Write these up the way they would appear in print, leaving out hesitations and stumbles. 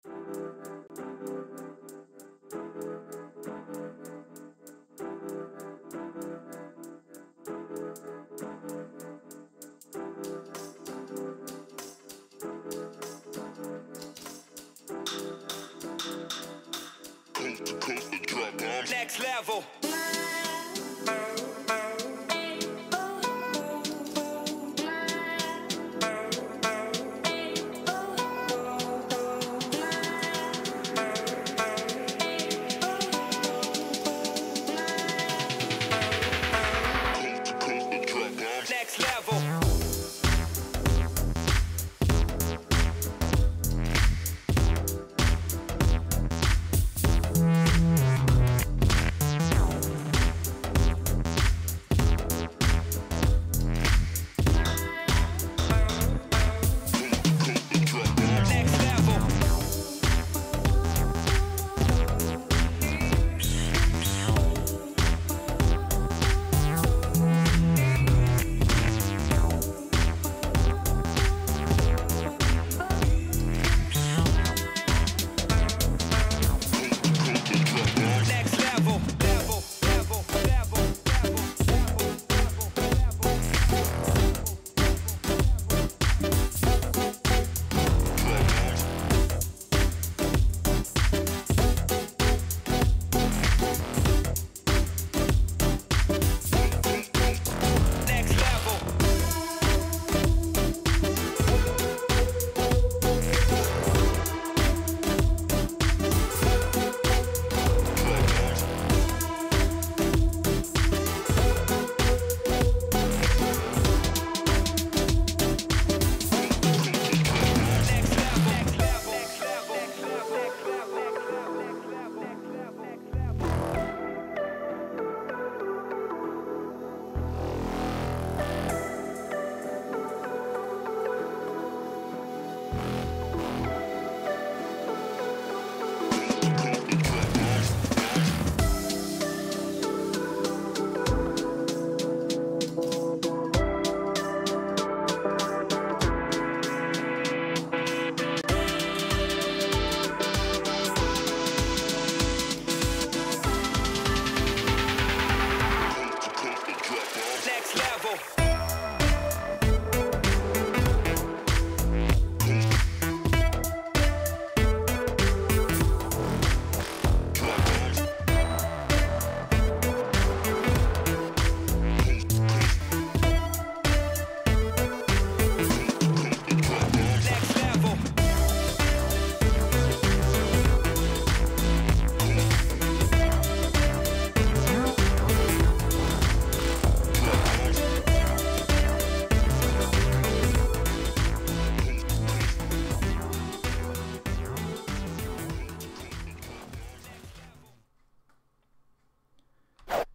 Next level. Next level.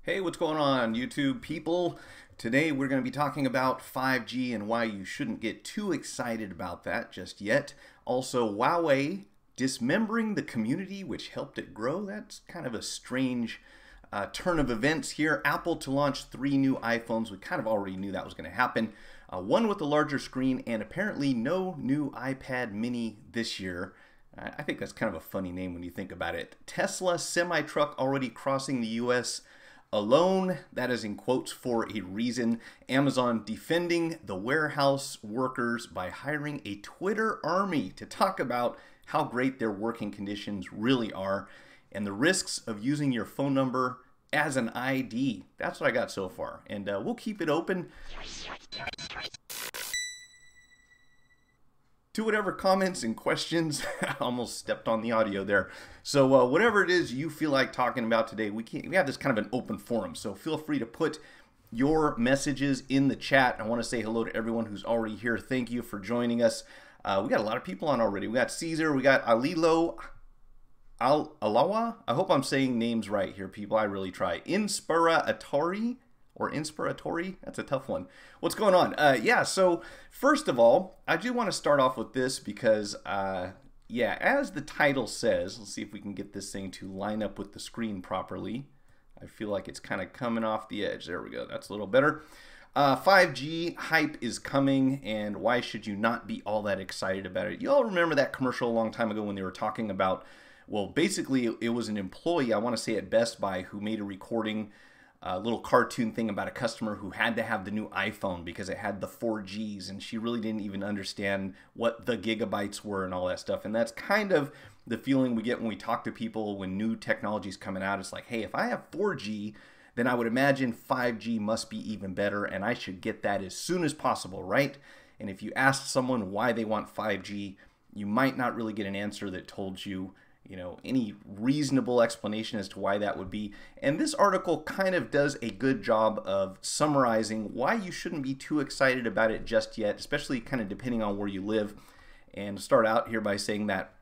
Hey, what's going on, YouTube people? Today we're going to be talking about 5G and why you shouldn't get too excited about that just yet. Also, Huawei dismembering the community which helped it grow. That's kind of a strange turn of events here. Apple to launch 3 new iPhones. We kind of already knew that was going to happen. One with a larger screen, and apparently no new iPad mini this year. I think that's kind of a funny name when you think about it. Tesla semi-truck already crossing the US alone. That is in quotes for a reason. Amazon defending the warehouse workers by hiring a Twitter army to talk about how great their working conditions really are and the risks of using your phone number as an ID. That's what I got so far, and we'll keep it open to whatever comments and questions. I almost stepped on the audio there. So whatever it is you feel like talking about today, we have this kind of an open forum, so feel free to put your messages in the chat. I want to say hello to everyone who's already here. Thank you for joining us. We got a lot of people on already. We got Caesar, we got Alilo, Alawa. I hope I'm saying names right here, people. I really try. Inspiratori, or Inspiratori. That's a tough one. What's going on? Yeah, so first of all, I do want to start off with this because, yeah, as the title says, let's see if we can get this thing to line up with the screen properly. I feel like it's kind of coming off the edge. There we go. That's a little better. 5G hype is coming, and why should you not be all that excited about it? You all remember that commercial a long time ago when they were talking about, well, basically it was an employee, I want to say at Best Buy, who made a recording, a little cartoon thing about a customer who had to have the new iPhone because it had the 4Gs, and she really didn't even understand what the gigabytes were and all that stuff. And that's kind of the feeling we get when we talk to people when new technology is coming out. It's like, hey, if I have 4G, then I would imagine 5G must be even better, and I should get that as soon as possible, right? And if you ask someone why they want 5G, you might not really get an answer that told you, any reasonable explanation as to why that would be. And this article kind of does a good job of summarizing why you shouldn't be too excited about it just yet, especially kind of depending on where you live. And start out here by saying that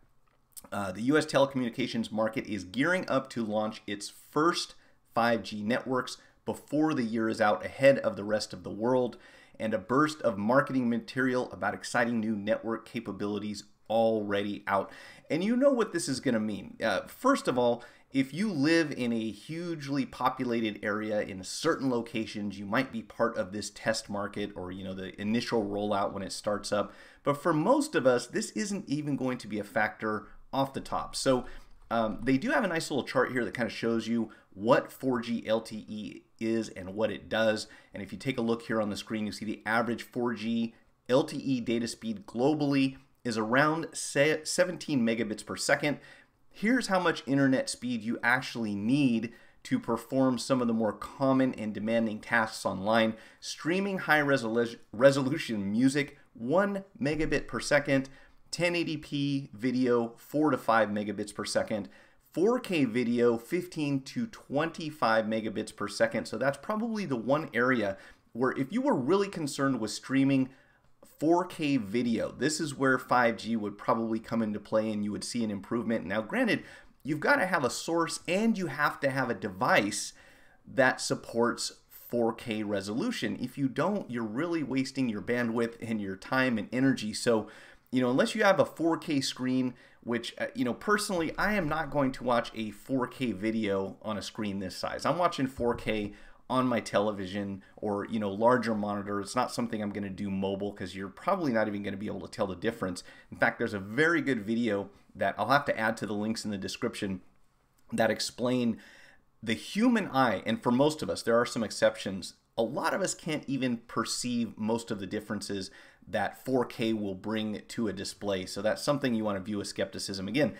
the U.S. telecommunications market is gearing up to launch its first 5G networks before the year is out, ahead of the rest of the world, and a burst of marketing material about exciting new network capabilities already out. And you know what this is going to mean. First of all, if you live in a hugely populated area in certain locations, you might be part of this test market or, the initial rollout when it starts up. But for most of us, this isn't even going to be a factor off the top. So they do have a nice little chart here that kind of shows you what 4G LTE is and what it does. And if you take a look here on the screen, you see the average 4G LTE data speed globally is around 17 megabits per second. Here's how much internet speed you actually need to perform some of the more common and demanding tasks online. Streaming high resolution music, 1 megabit per second. 1080p video, 4 to 5 megabits per second. 4K video, 15 to 25 megabits per second. So that's probably the one area where if you were really concerned with streaming 4K video, this is where 5G would probably come into play and you would see an improvement. Now, granted, you've got to have a source and you have to have a device that supports 4K resolution. If you don't, you're really wasting your bandwidth and your time and energy. So, unless you have a 4K screen, which, personally, I am not going to watch a 4K video on a screen this size. I'm watching 4K on my television or, larger monitor. It's not something I'm going to do mobile because you're probably not even going to be able to tell the difference. In fact, there's a very good video that I'll have to add to the links in the description that explain the human eye, and for most of us, there are some exceptions, a lot of us can't even perceive most of the differences that 4K will bring to a display. So that's something you want to view with skepticism. Again,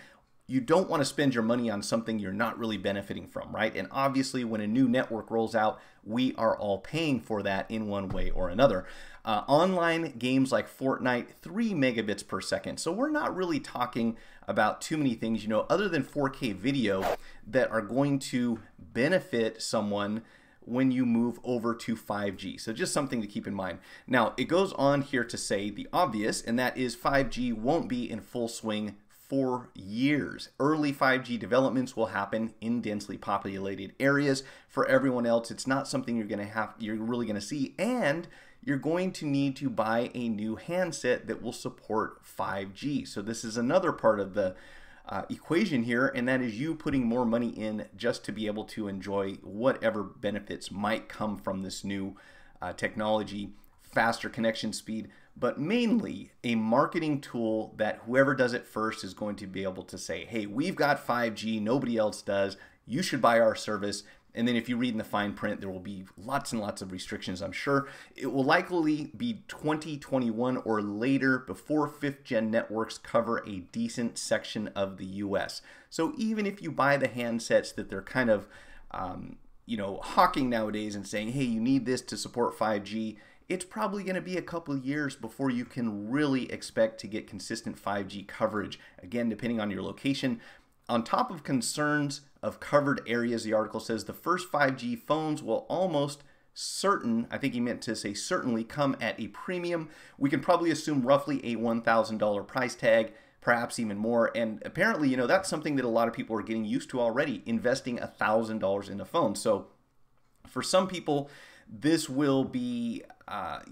you don't want to spend your money on something you're not really benefiting from, right? And obviously, when a new network rolls out, we are all paying for that in one way or another. Online games like Fortnite, 3 megabits per second. So we're not really talking about too many things, other than 4K video that are going to benefit someone when you move over to 5G. So just something to keep in mind. Now, it goes on here to say the obvious, and that is 5G won't be in full swing for years. Early 5G developments will happen in densely populated areas. For everyone else, it's not something you're really gonna see, and you're going to need to buy a new handset that will support 5G. So this is another part of the equation here, and that is you putting more money in just to be able to enjoy whatever benefits might come from this new technology, faster connection speed, but mainly a marketing tool that whoever does it first is going to be able to say, hey, we've got 5G, nobody else does, you should buy our service. And then if you read in the fine print, there will be lots and lots of restrictions, I'm sure. It will likely be 2021 or later before 5th gen networks cover a decent section of the US. So even if you buy the handsets that they're kind of, hawking nowadays and saying, hey, you need this to support 5G, it's probably going to be a couple of years before you can really expect to get consistent 5G coverage. Again, depending on your location. On top of concerns of covered areas, the article says the first 5G phones will almost I think he meant to say certainly, come at a premium. We can probably assume roughly a $1,000 price tag, perhaps even more. And apparently, that's something that a lot of people are getting used to already, investing $1,000 in a phone. So for some people, this will be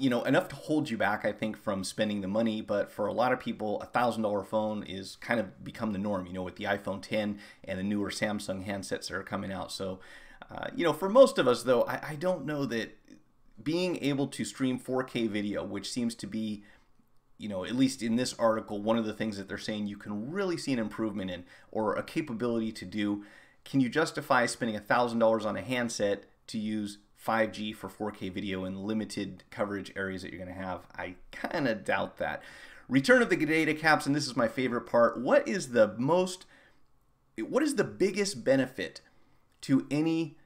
enough to hold you back, I think, from spending the money. But for a lot of people, a $1,000 phone is kind of become the norm, with the iPhone 10 and the newer Samsung handsets that are coming out. So, for most of us, though, I don't know that being able to stream 4K video, which seems to be, at least in this article, one of the things that they're saying you can really see an improvement in, or a capability to do. Can you justify spending $1,000 on a handset to use 5G for 4K video in limited coverage areas that you're going to have? I kind of doubt that. Return of the data caps, and this is my favorite part. What is the biggest benefit to any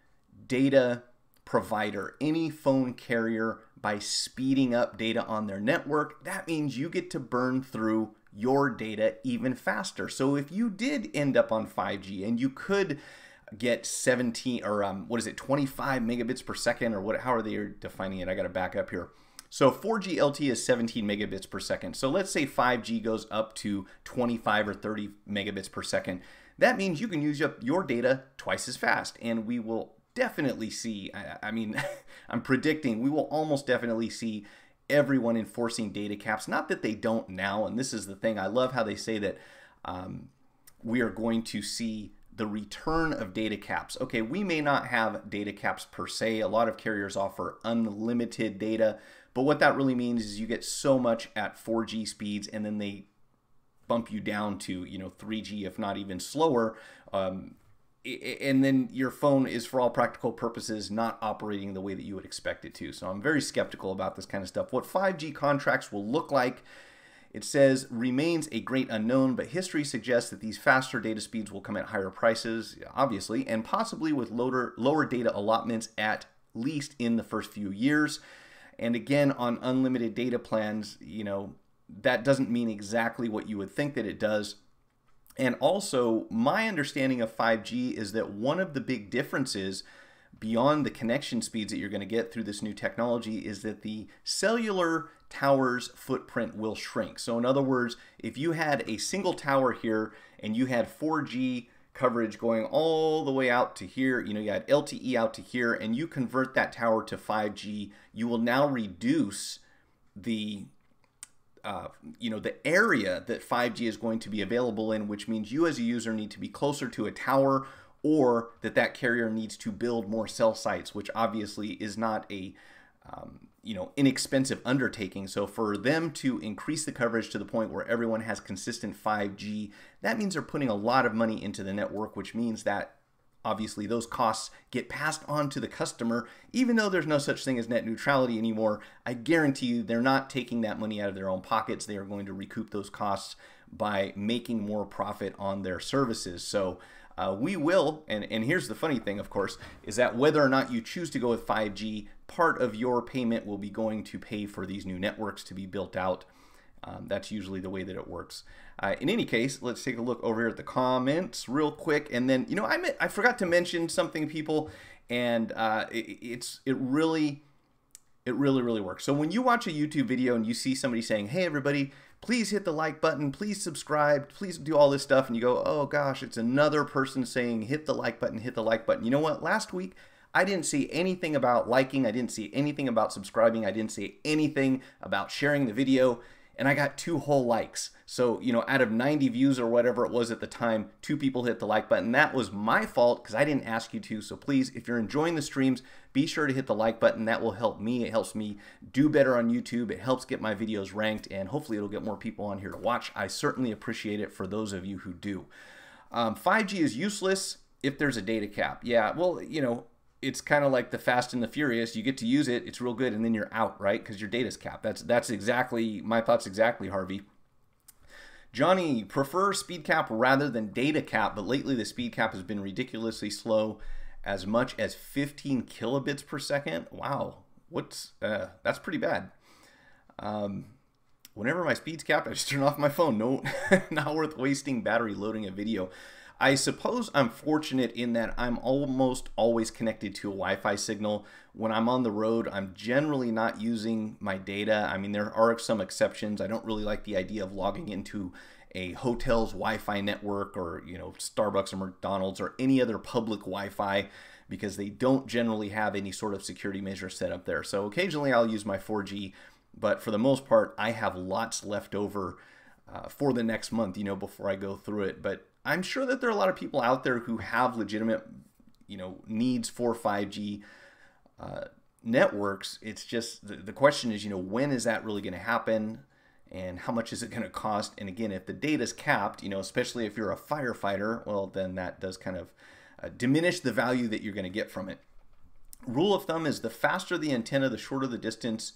data provider, any phone carrier, by speeding up data on their network? That means you get to burn through your data even faster. So if you did end up on 5G and you could get 17 or 25 megabits per second, or how are they defining it? I got to back up here. So 4G LTE is 17 megabits per second. So let's say 5G goes up to 25 or 30 megabits per second. That means you can use up your data twice as fast, and we will definitely see, I'm predicting we will almost definitely see everyone enforcing data caps. Not that they don't now, and this is the thing. I love how they say that we are going to see the return of data caps. Okay, we may not have data caps per se. A lot of carriers offer unlimited data, but what that really means is you get so much at 4G speeds, and then they bump you down to 3G, if not even slower. And then your phone is, for all practical purposes, not operating the way that you would expect it to. So I'm very skeptical about this kind of stuff. What 5G contracts will look like, it says, remains a great unknown, but history suggests that these faster data speeds will come at higher prices, obviously, and possibly with lower data allotments, at least in the first few years. And again, on unlimited data plans, that doesn't mean exactly what you would think that it does. And also, my understanding of 5G is that one of the big differences beyond the connection speeds that you're going to get through this new technology is that the cellular tower's footprint will shrink. So in other words, if you had a single tower here and you had 4G coverage going all the way out to here, you had LTE out to here, and you convert that tower to 5G, you will now reduce the the area that 5G is going to be available in, which means you as a user need to be closer to a tower, or that carrier needs to build more cell sites, which obviously is not a inexpensive undertaking. So for them to increase the coverage to the point where everyone has consistent 5G, that means they're putting a lot of money into the network, which means that obviously those costs get passed on to the customer. Even though there's no such thing as net neutrality anymore, I guarantee you they're not taking that money out of their own pockets. They are going to recoup those costs by making more profit on their services. So we will, and here's the funny thing, of course, is that whether or not you choose to go with 5G, part of your payment will be going to pay for these new networks to be built out. That's usually the way that it works. In any case, let's take a look over here at the comments real quick. And then, I forgot to mention something, people, and it really works. So when you watch a YouTube video and you see somebody saying, hey, everybody, please hit the like button, please subscribe, please do all this stuff, and you go, oh gosh, it's another person saying hit the like button, hit the like button. You know what? Last week, I didn't see anything about liking. I didn't see anything about subscribing. I didn't see anything about sharing the video. And I got 2 whole likes. So, out of 90 views or whatever it was at the time, 2 people hit the like button. That was my fault because I didn't ask you to. So please, if you're enjoying the streams, be sure to hit the like button. That will help me. It helps me do better on YouTube. It helps get my videos ranked, and hopefully it'll get more people on here to watch. I certainly appreciate it for those of you who do. 5G is useless if there's a data cap. Yeah, well, it's kind of like the Fast and the Furious. You get to use it, it's real good, and then you're out, right? Because your data's capped. That's exactly my thoughts exactly, Harvey. Johnny, prefer speed cap rather than data cap, but lately the speed cap has been ridiculously slow, as much as 15 kilobits per second. Wow, that's pretty bad. Whenever my speed's capped, I just turn off my phone. No, not worth wasting battery loading a video. I suppose I'm fortunate in that I'm almost always connected to a Wi-Fi signal. When I'm on the road, I'm generally not using my data. I mean, there are some exceptions. I don't really like the idea of logging into a hotel's Wi-Fi network, or Starbucks or McDonald's or any other public Wi-Fi, because they don't generally have any sort of security measure set up there. So occasionally I'll use my 4G, but for the most part, I have lots left over for the next month, before I go through it. But I'm sure that there are a lot of people out there who have legitimate, needs for 5G. networks, it's just the question is, when is that really going to happen? And how much is it going to cost? And again, if the data is capped, especially if you're a firefighter, well, then that does kind of diminish the value that you're going to get from it. Rule of thumb is the faster the antenna, the shorter the distance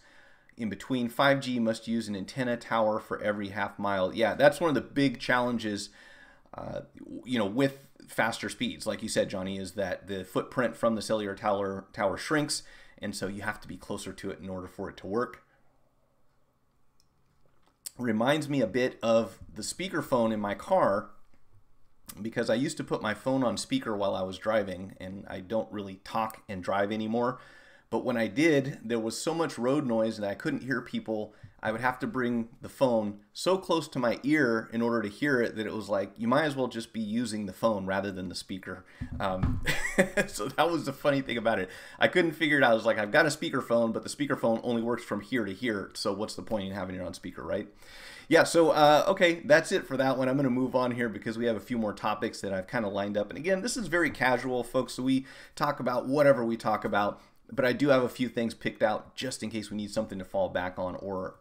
in between. 5G must use an antenna tower for every half mile. Yeah, that's one of the big challenges, with faster speeds. Like you said, Johnny, is that the footprint from the cellular tower shrinks, and so you have to be closer to it in order for it to work. Reminds me a bit of the speakerphone in my car, because I used to put my phone on speaker while I was driving, and I don't really talk and drive anymore. But when I did, there was so much road noise that I couldn't hear people. I would have to bring the phone so close to my ear in order to hear it that it was like, you might as well just be using the phone rather than the speaker. So that was the funny thing about it. I couldn't figure it out. I was like, I've got a speakerphone, but the speakerphone only works from here to here. So what's the point in having it on speaker, right? Yeah, so, okay, that's it for that one. I'm going to move on here because we have a few more topics that I've kind of lined up. And again, this is very casual, folks, so we talk about whatever we talk about. But I do have a few things picked out just in case we need something to fall back on, or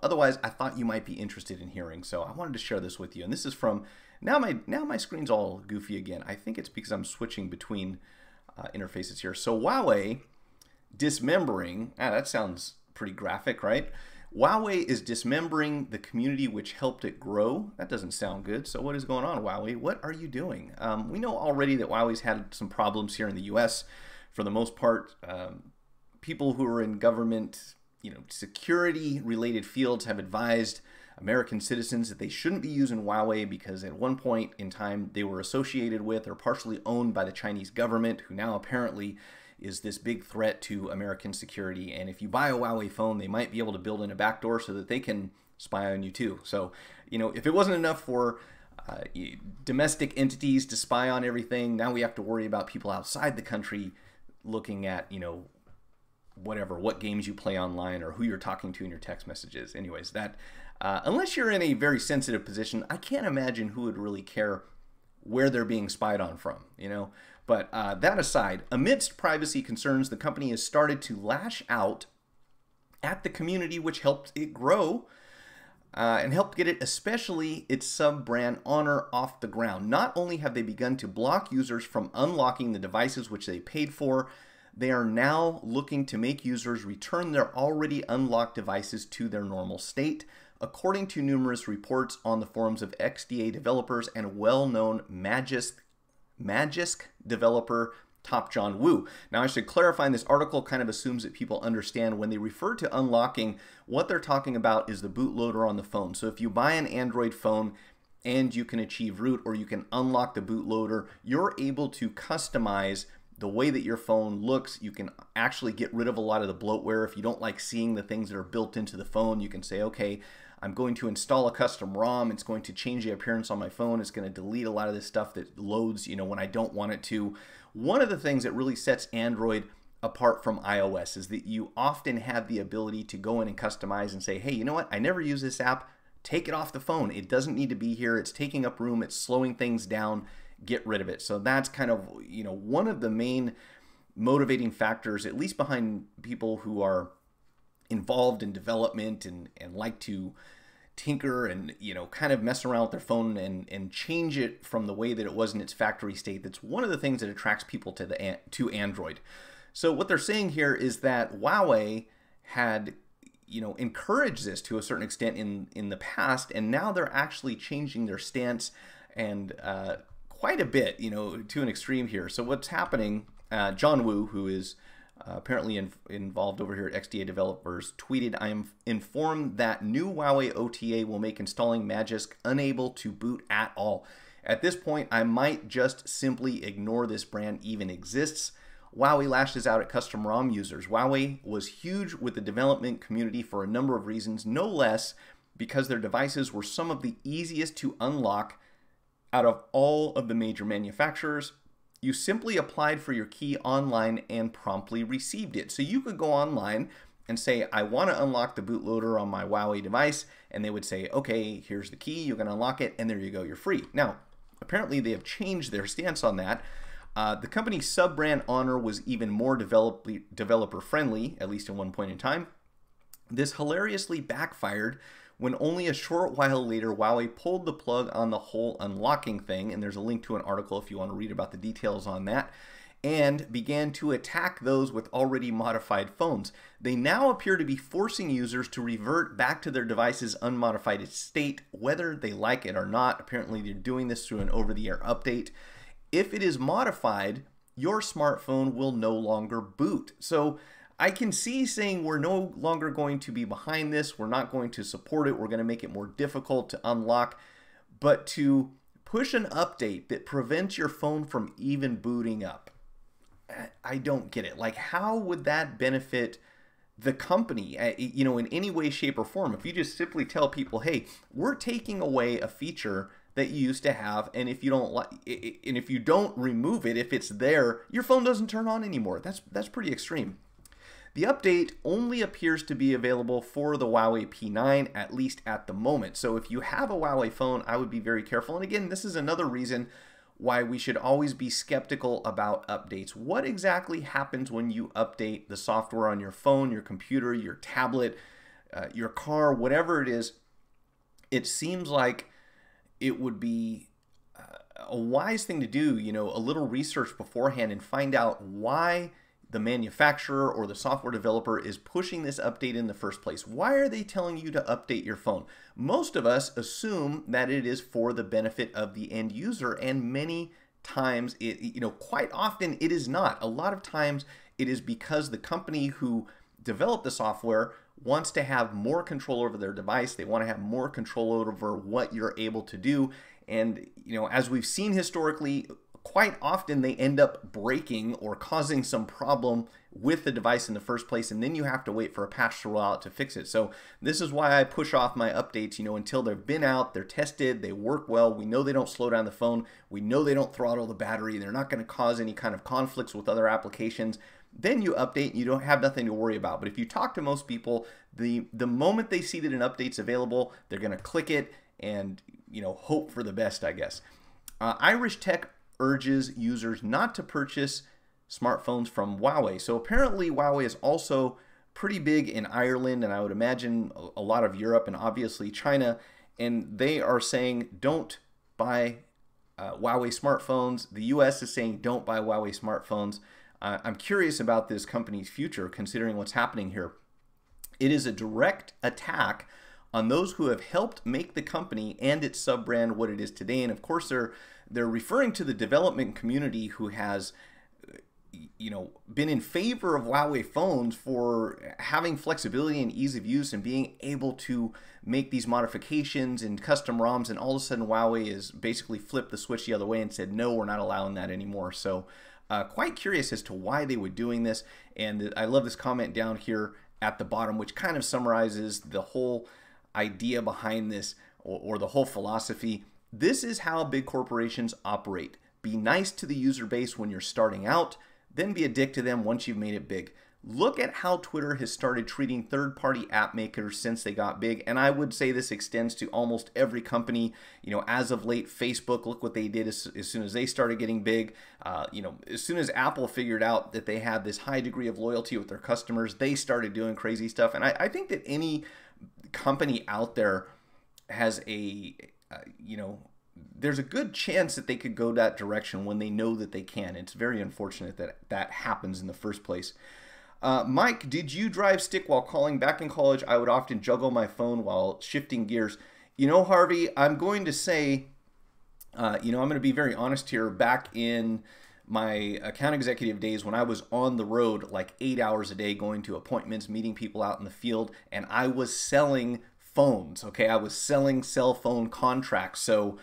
otherwise I thought you might be interested in hearing. So I wanted to share this with you. And this is from, now my screen's all goofy again. I think it's because I'm switching between interfaces here. So Huawei dismembering, that sounds pretty graphic, right? Huawei is dismembering the community which helped it grow. That doesn't sound good. So what is going on, Huawei? What are you doing? We know already that Huawei's had some problems here in the US. For the most part, people who are in government, security-related fields have advised American citizens that they shouldn't be using Huawei because at one point in time they were associated with or partially owned by the Chinese government, who now apparently is this big threat to American security. And if you buy a Huawei phone, they might be able to build in a backdoor so that they can spy on you too. So, if it wasn't enough for domestic entities to spy on everything, now we have to worry about people outside the country looking at, what games you play online or who you're talking to in your text messages. Anyways, that unless you're in a very sensitive position, I can't imagine who would really care where they're being spied on from, But that aside, amidst privacy concerns, the company has started to lash out at the community which helped it grow and helped get it, especially its sub-brand Honor, off the ground. Not only have they begun to block users from unlocking the devices which they paid for, they are now looking to make users return their already unlocked devices to their normal state, according to numerous reports on the forums of XDA developers and well-known Magisk developer Top John Woo. Now, I should clarify, this article kind of assumes that people understand when they refer to unlocking, what they're talking about is the bootloader on the phone. So if you buy an Android phone and you can achieve root or you can unlock the bootloader, you're able to customize the way that your phone looks. You can actually get rid of a lot of the bloatware. If you don't like seeing the things that are built into the phone, you can say, okay, I'm going to install a custom ROM. It's going to change the appearance on my phone. It's going to delete a lot of this stuff that loads, when I don't want it to. One of the things that really sets Android apart from iOS is that you often have the ability to go in and customize and say, hey, you know what? I never use this app. Take it off the phone. It doesn't need to be here. It's taking up room. It's slowing things down. Get rid of it. So that's kind of, one of the main motivating factors, at least behind people who are involved in development and like to tinker and kind of mess around with their phone and change it from the way that it was in its factory state. That's one of the things that attracts people to Android. So what they're saying here is that Huawei had encouraged this to a certain extent in the past, and now they're actually changing their stance and quite a bit, to an extreme here. So what's happening, John Woo, who is apparently involved over here at XDA Developers, tweeted, I am informed that new Huawei OTA will make installing Magisk unable to boot at all. At this point, I might just simply ignore this brand even exists. Huawei lashes out at custom ROM users. Huawei was huge with the development community for a number of reasons, no less because their devices were some of the easiest to unlock out of all of the major manufacturers. You simply applied for your key online and promptly received it. So you could go online and say, I want to unlock the bootloader on my Huawei device, and they would say, okay, here's the key, you can unlock it, and there you go, you're free. Now, apparently they have changed their stance on that. The company's sub-brand Honor was even more developer-friendly, at least at one point in time. This hilariously backfired when only a short while later Huawei pulled the plug on the whole unlocking thing, and there's a link to an article if you want to read about the details on that, and began to attack those with already modified phones. They now appear to be forcing users to revert back to their device's unmodified state, whether they like it or not. Apparently they're doing this through an over-the-air update. If it is modified, your smartphone will no longer boot. So I can see saying we're no longer going to be behind this, we're not going to support it, we're going to make it more difficult to unlock, but to push an update that prevents your phone from even booting up, I don't get it. Like, how would that benefit the company, you know, in any way, shape, or form? If you just simply tell people, hey, we're taking away a feature that you used to have, and if you don't like, and if you don't remove it, if it's there, your phone doesn't turn on anymore. That's pretty extreme. The update only appears to be available for the Huawei P9, at least at the moment. So if you have a Huawei phone, I would be very careful. And again, this is another reason why we should always be skeptical about updates. What exactly happens when you update the software on your phone, your computer, your tablet, your car, whatever it is? It seems like it would be a wise thing to do, you know, a little research beforehand and find out why the manufacturer or the software developer is pushing this update in the first place. Why are they telling you to update your phone? Most of us assume that it is for the benefit of the end user, and many times, quite often it is not. A lot of times it is because the company who developed the software wants to have more control over their device. They want to have more control over what you're able to do. And, you know, as we've seen historically, quite often they end up breaking or causing some problem with the device in the first place, and then you have to wait for a patch to roll out to fix it. So this is why I push off my updates, you know, until they've been out, they're tested, they work well, we know they don't slow down the phone, we know they don't throttle the battery, they're not going to cause any kind of conflicts with other applications. Then you update and you don't have nothing to worry about. But if you talk to most people, the moment they see that an update's available, they're going to click it and, you know, hope for the best, I guess. Irish Tech urges users not to purchase smartphones from Huawei. So apparently Huawei is also pretty big in Ireland, and I would imagine a lot of Europe and obviously China, and they are saying don't buy Huawei smartphones. The US is saying don't buy Huawei smartphones. I'm curious about this company's future considering what's happening here. It is a direct attack on those who have helped make the company and its sub-brand what it is today. And of course, they're referring to the development community who has, you know, been in favor of Huawei phones for having flexibility and ease of use and being able to make these modifications and custom ROMs. And all of a sudden, Huawei has basically flipped the switch the other way and said, no, we're not allowing that anymore. So quite curious as to why they were doing this. And I love this comment down here at the bottom, which kind of summarizes the whole idea behind this, or the whole philosophy. This is how big corporations operate. Be nice to the user base when you're starting out, then be a dick to them once you've made it big. Look at how Twitter has started treating third-party app makers since they got big, and I would say this extends to almost every company. You know, as of late, Facebook, look what they did as soon as they started getting big. You know, as soon as Apple figured out that they had this high degree of loyalty with their customers, they started doing crazy stuff. And I think that any company out there has there's a good chance that they could go that direction when they know that they can. It's very unfortunate that that happens in the first place. Mike, did you drive stick while calling? Back in college, I would often juggle my phone while shifting gears. You know, Harvey, I'm going to say, I'm going to be very honest here. Back in my account executive days, when I was on the road like 8 hours a day, going to appointments, meeting people out in the field, and I was selling phones, okay? I was selling cell phone contracts. So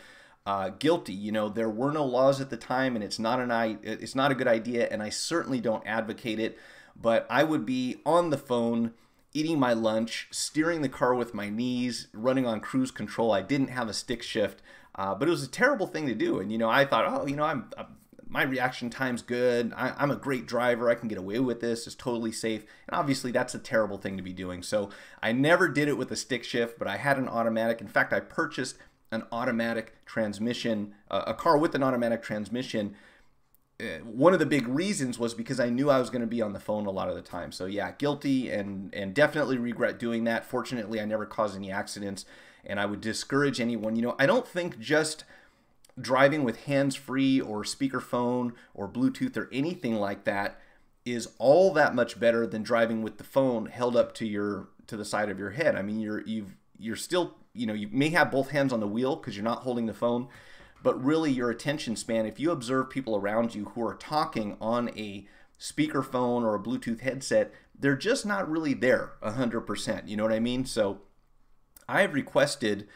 guilty. You know, there were no laws at the time, and it's not a good idea, and I certainly don't advocate it. But I would be on the phone, eating my lunch, steering the car with my knees, running on cruise control. I didn't have a stick shift, but it was a terrible thing to do. And, you know, I thought, oh, you know, my reaction time's good. I'm a great driver. I can get away with this. It's totally safe. And obviously, that's a terrible thing to be doing. So I never did it with a stick shift, but I had an automatic. In fact, I purchased an automatic transmission, a car with an automatic transmission, one of the big reasons was because I knew I was going to be on the phone a lot of the time. So yeah, guilty and definitely regret doing that. Fortunately, I never caused any accidents, and I would discourage anyone. I don't think just driving with hands-free or speakerphone or Bluetooth or anything like that is all that much better than driving with the phone held up to the side of your head. I mean, you're still, you may have both hands on the wheel because you're not holding the phone, but really your attention span, if you observe people around you who are talking on a speakerphone or a Bluetooth headset, they're just not really there 100%. You know what I mean? So I have requested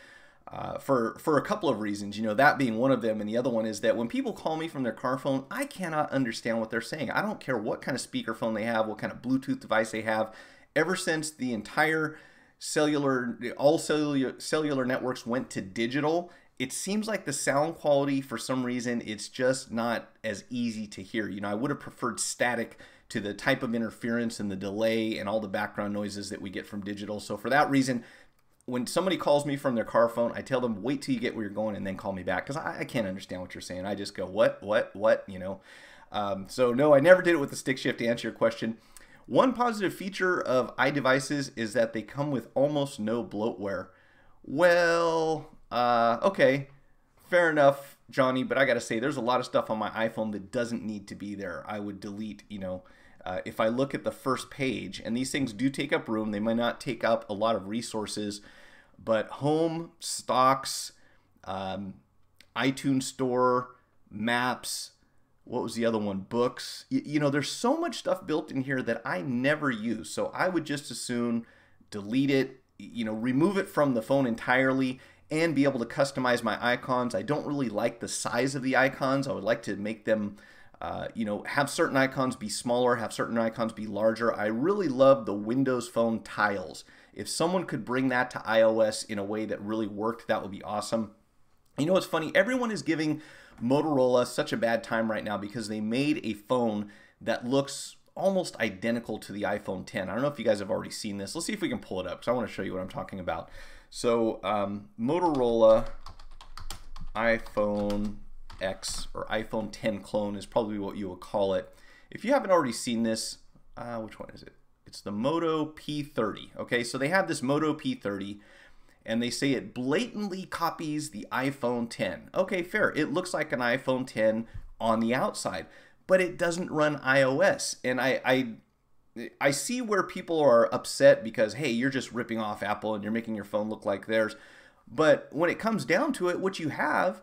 for a couple of reasons, that being one of them. And the other one is that when people call me from their car phone, I cannot understand what they're saying. I don't care what kind of speakerphone they have, what kind of Bluetooth device they have. Ever since the entire all cellular networks went to digital, it seems like the sound quality, for some reason, it's just not as easy to hear. I would have preferred static to the type of interference and the delay and all the background noises that we get from digital. So for that reason, when somebody calls me from their car phone, I tell them, wait till you get where you're going and then call me back, because I can't understand what you're saying. I just go, what, So no, I never did it with the stick shift, to answer your question. One positive feature of iDevices is that they come with almost no bloatware. Well, okay, fair enough, Johnny, but I gotta say, there's a lot of stuff on my iPhone that doesn't need to be there. I would delete, if I look at the first page, and these things do take up room, they might not take up a lot of resources, but home, stocks, iTunes Store, maps, what was the other one? Books. There's so much stuff built in here that I never use. So I would just as soon delete it, remove it from the phone entirely, and be able to customize my icons. I don't really like the size of the icons. I would like to make them, have certain icons be smaller, have certain icons be larger. I really love the Windows Phone tiles. If someone could bring that to iOS in a way that really worked, that would be awesome. It's funny, everyone is giving Motorola such a bad time right now because they made a phone that looks almost identical to the iPhone 10. I don't know if you guys have already seen this. Let's see if we can pull it up, because I want to show you what I'm talking about. So Motorola iPhone X, or iPhone 10 clone, is probably what you would call it. If you haven't already seen this, which one is it? It's the Moto P30. Okay, so they have this Moto P30, and they say it blatantly copies the iPhone 10. Okay, fair. It looks like an iPhone 10 on the outside, but it doesn't run iOS. And I see where people are upset because, hey, you're just ripping off Apple and you're making your phone look like theirs. But when it comes down to it, what you have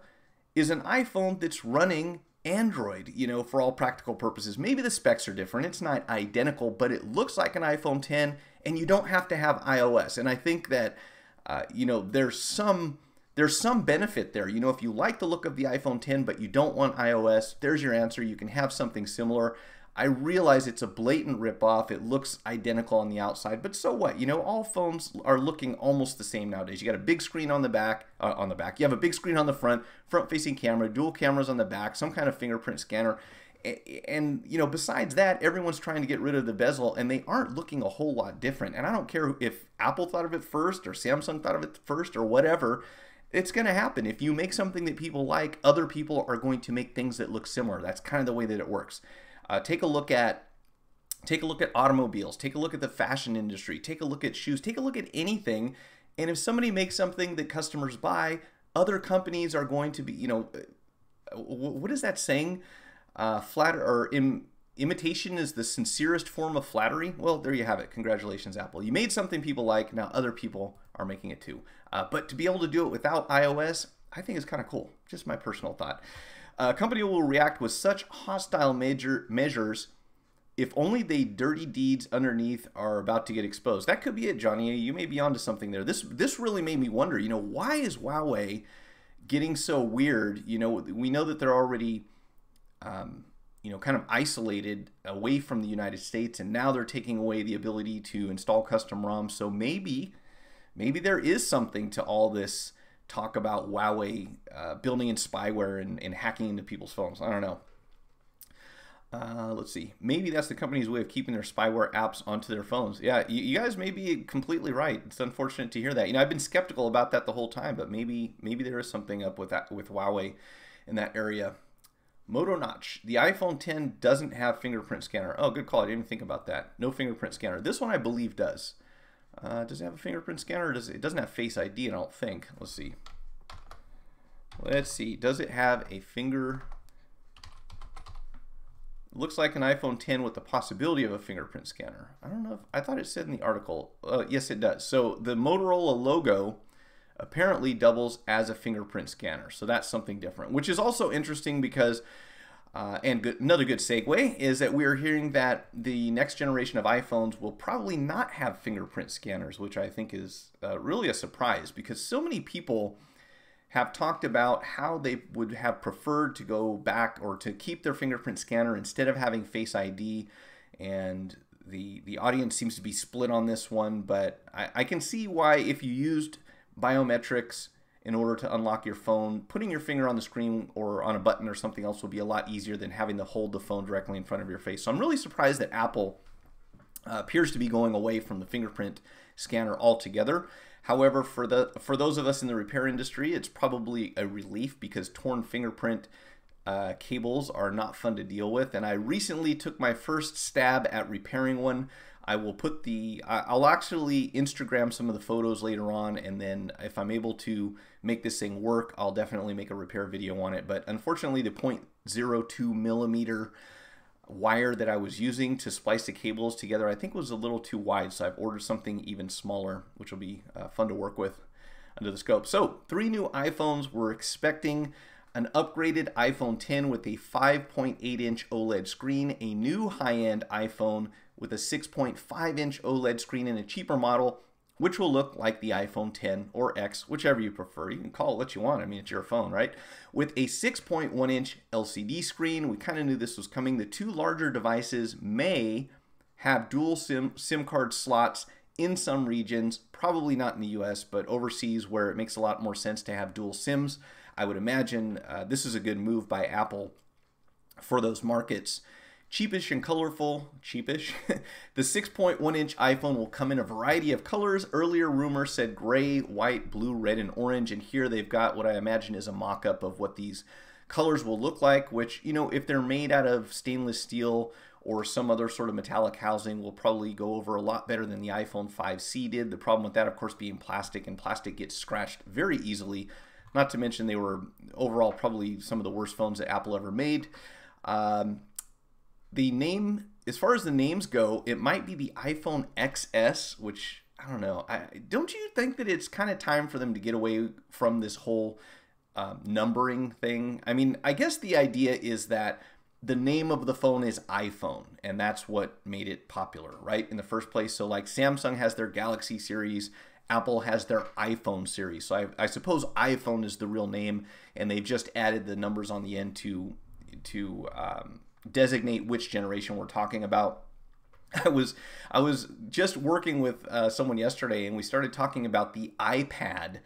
is an iPhone that's running Android, for all practical purposes. Maybe the specs are different. It's not identical, but it looks like an iPhone 10, and you don't have to have iOS. And I think that there's some benefit there. If you like the look of the iPhone 10 but you don't want iOS, there's your answer. You can have something similar. I realize it's a blatant ripoff. It looks identical on the outside, but so what? All phones are looking almost the same nowadays. You got a big screen on the back. You have a big screen on the front-facing camera, dual cameras on the back, some kind of fingerprint scanner. And besides that, everyone's trying to get rid of the bezel, and they aren't looking a whole lot different. And I don't care if Apple thought of it first or Samsung thought of it first or whatever. It's going to happen. If you make something that people like, other people are going to make things that look similar. That's kind of the way that it works. Take a look at automobiles. Take a look at the fashion industry. Take a look at shoes. Take a look at anything. And if somebody makes something that customers buy, other companies are going to be, what is that saying? Imitation is the sincerest form of flattery. Well, there you have it. Congratulations, Apple. You made something people like. Now other people are making it too. But to be able to do it without iOS, I think is kind of cool. Just my personal thought. A company will react with such hostile measures if only the dirty deeds underneath are about to get exposed. That could be it, Johnny. You may be onto something there. This really made me wonder, why is Huawei getting so weird? We know that they're already kind of isolated away from the United States, and now they're taking away the ability to install custom ROMs. So maybe there is something to all this talk about Huawei building in spyware and hacking into people's phones. I don't know. Let's see. Maybe that's the company's way of keeping their spyware apps onto their phones. Yeah, you guys may be completely right. It's unfortunate to hear that. I've been skeptical about that the whole time, but maybe there is something up with that, with Huawei in that area. Moto Notch. The iPhone 10 doesn't have fingerprint scanner. Oh, good call. I didn't even think about that. No fingerprint scanner. This one I believe does. Does it have a fingerprint scanner? Or does it doesn't have Face ID, I don't think. Let's see. Let's see. Does it have a finger? Looks like an iPhone 10 with the possibility of a fingerprint scanner. I don't know if I thought it said in the article. Yes, it does. So the Motorola logo apparently doubles as a fingerprint scanner. So that's something different, which is also interesting because, another good segue is that we are hearing that the next generation of iPhones will probably not have fingerprint scanners, which I think is really a surprise because so many people have talked about how they would have preferred to go back or to keep their fingerprint scanner instead of having Face ID, and the audience seems to be split on this one, but I can see why if you used biometrics in order to unlock your phone, putting your finger on the screen or on a button or something else will be a lot easier than having to hold the phone directly in front of your face. So I'm really surprised that Apple appears to be going away from the fingerprint scanner altogether. However, for those of us in the repair industry, it's probably a relief because torn fingerprint cables are not fun to deal with. And I recently took my first stab at repairing one. I will put I'll actually Instagram some of the photos later on, and then if I'm able to make this thing work, I'll definitely make a repair video on it. But unfortunately, the 0.02 millimeter wire that I was using to splice the cables together, I think was a little too wide, so I've ordered something even smaller, which will be fun to work with under the scope. So 3 new iPhones. We're expecting an upgraded iPhone 10 with a 5.8-inch OLED screen, a new high-end iPhone with a 6.5-inch OLED screen, and a cheaper model, which will look like the iPhone 10 or X, whichever you prefer. You can call it what you want. I mean, it's your phone, right? With a 6.1-inch LCD screen. We kind of knew this was coming. The 2 larger devices may have dual SIM card slots in some regions, probably not in the US, but overseas where it makes a lot more sense to have dual SIMs. I would imagine this is a good move by Apple for those markets. Cheapish and colorful, cheapish. The 6.1-inch iPhone will come in a variety of colors. Earlier rumors said gray, white, blue, red, and orange. And here they've got what I imagine is a mock-up of what these colors will look like, which, you know, if they're made out of stainless steel or some other sort of metallic housing, will probably go over a lot better than the iPhone 5C did. The problem with that, of course, being plastic, and plastic gets scratched very easily. Not to mention they were overall probably some of the worst phones that Apple ever made. The name, as far as the names go, it might be the iPhone XS, which, I don't know. Don't you think that it's kind of time for them to get away from this whole numbering thing? I mean, I guess the idea is that the name of the phone is iPhone, and that's what made it popular, right, in the first place. So like Samsung has their Galaxy series, Apple has their iPhone series. So I suppose iPhone is the real name, and they've just added the numbers on the end to designate which generation we're talking about. I was just working with someone yesterday, and we started talking about the iPad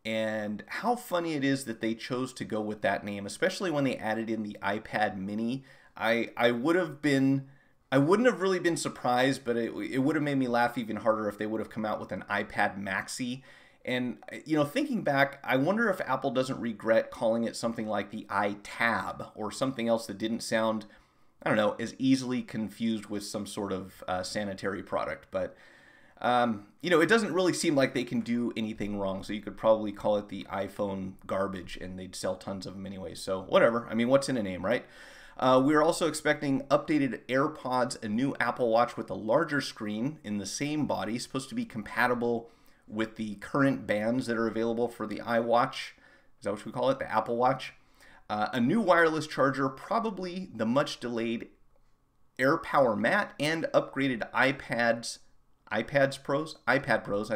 and how funny it is that they chose to go with that name, especially when they added in the iPad mini. I wouldn't have really been surprised, but it would have made me laugh even harder if they would have come out with an iPad Maxi. And, you know, thinking back, I wonder if Apple doesn't regret calling it something like the iTab or something else that didn't sound, I don't know, as easily confused with some sort of sanitary product. But, you know, it doesn't really seem like they can do anything wrong. So you could probably call it the iPhone garbage, and they'd sell tons of them anyway. So whatever. I mean, what's in a name, right? We're also expecting updated AirPods, a new Apple Watch with a larger screen in the same body, supposed to be compatible with the current bands that are available for the iWatch. Is that what we call it? The Apple Watch. A new wireless charger, probably the much delayed AirPower Mat, and upgraded iPad Pros. I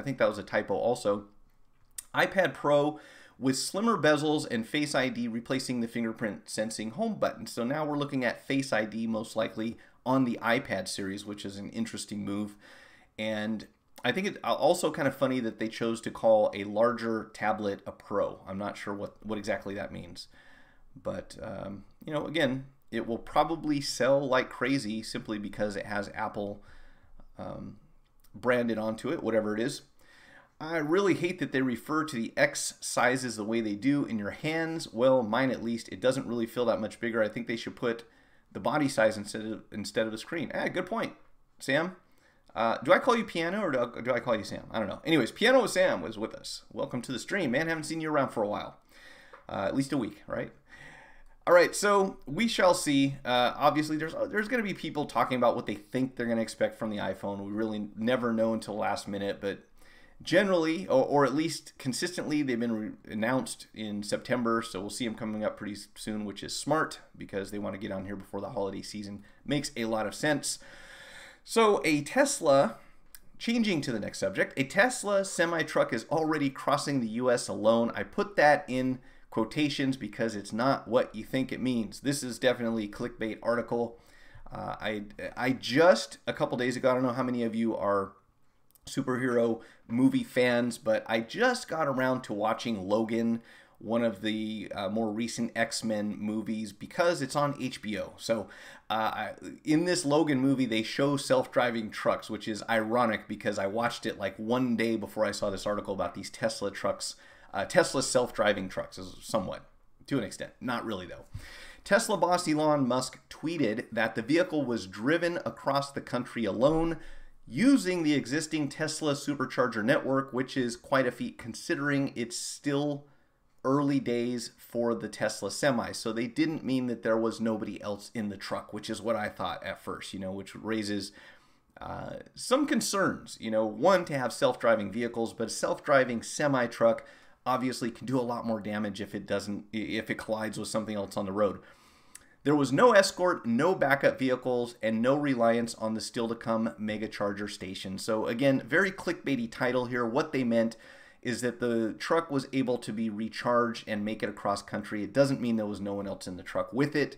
think that was a typo also. iPad Pro with slimmer bezels and Face ID replacing the fingerprint sensing home button. So now we're looking at Face ID most likely on the iPad series, which is an interesting move. And I think it's also kind of funny that they chose to call a larger tablet a Pro. I'm not sure what exactly that means. But, you know, again, it will probably sell like crazy simply because it has Apple branded onto it, whatever it is. I really hate that they refer to the X sizes the way they do in your hands. Well, mine at least, it doesn't really feel that much bigger. I think they should put the body size instead of the screen. Good point, Sam. Do I call you Piano or do I call you Sam? I don't know. Anyways, Piano with Sam was with us. Welcome to the stream, man. Haven't seen you around for a while. At least a week, right? All right, so we shall see. Obviously, there's going to be people talking about what they think they're going to expect from the iPhone. We really never know until last minute, but generally, or at least consistently, they've been announced in September, so we'll see them coming up pretty soon, which is smart because they want to get on here before the holiday season. Makes a lot of sense. So a Tesla, changing to the next subject, a Tesla semi-truck is already crossing the U.S. alone. I put that in quotations because it's not what you think it means. This is definitely a clickbait article. I just, a couple days ago, I don't know how many of you are superhero movie fans, but I just got around to watching Logan, one of the more recent X-Men movies, because it's on HBO. So in this Logan movie, they show self-driving trucks, which is ironic because I watched it like one day before I saw this article about these Tesla trucks, Tesla self-driving trucks, somewhat, to an extent. Not really, though. Tesla boss Elon Musk tweeted that the vehicle was driven across the country alone using the existing Tesla supercharger network, which is quite a feat considering it's still early days for the Tesla Semi. So they didn't mean that there was nobody else in the truck, which is what I thought at first, which raises some concerns. One, to have self-driving vehicles, but a self-driving semi-truck obviously can do a lot more damage if it collides with something else on the road. There was no escort, no backup vehicles, and no reliance on the still-to-come mega charger station. So again, very clickbaity title here. What they meant is that the truck was able to be recharged and make it across country. It doesn't mean there was no one else in the truck with it.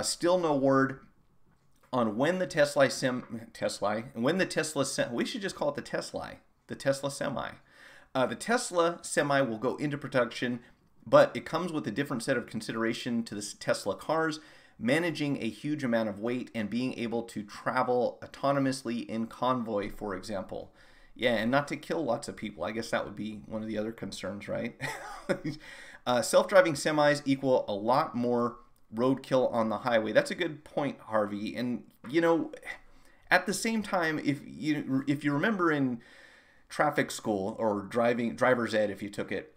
Still no word on when the Tesla Semi, we should just call it the Tesla Semi. The Tesla Semi will go into production, but it comes with a different set of consideration to the Tesla cars, managing a huge amount of weight and being able to travel autonomously in convoy, for example. Yeah, and not to kill lots of people. I guess that would be one of the other concerns, right? Self-driving semis equal a lot more roadkill on the highway. That's a good point, Harvey. And, at the same time, if you remember in traffic school or driver's ed, if you took it,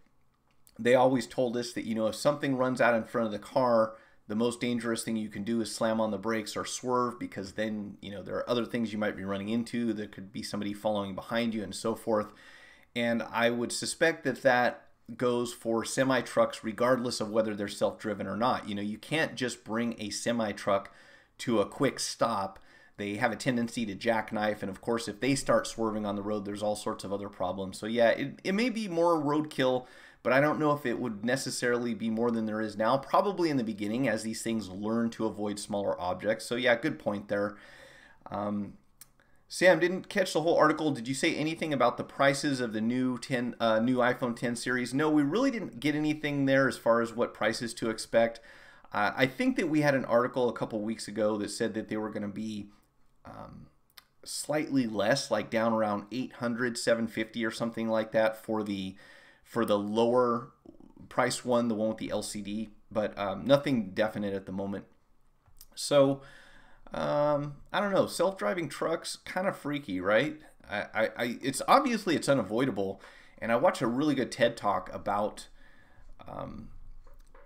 they always told us that, if something runs out in front of the car, the most dangerous thing you can do is slam on the brakes or swerve, because then, there are other things you might be running into. There could be somebody following behind you and so forth. And I would suspect that that goes for semi-trucks regardless of whether they're self-driven or not. You can't just bring a semi-truck to a quick stop. They have a tendency to jackknife, and of course, if they start swerving on the road, there's all sorts of other problems. So yeah, it may be more roadkill, but I don't know if it would necessarily be more than there is now. Probably in the beginning, as these things learn to avoid smaller objects. So yeah, good point there. Sam, didn't catch the whole article. Did you say anything about the prices of the new iPhone 10 series? No, we really didn't get anything there as far as what prices to expect. I think that we had an article a couple weeks ago that said that they were going to be slightly less, like down around 800, 750 or something like that for the lower price one, the one with the LCD, but nothing definite at the moment. So I don't know, self-driving trucks, kind of freaky, right? It's obviously it's unavoidable, and I watched a really good TED Talk about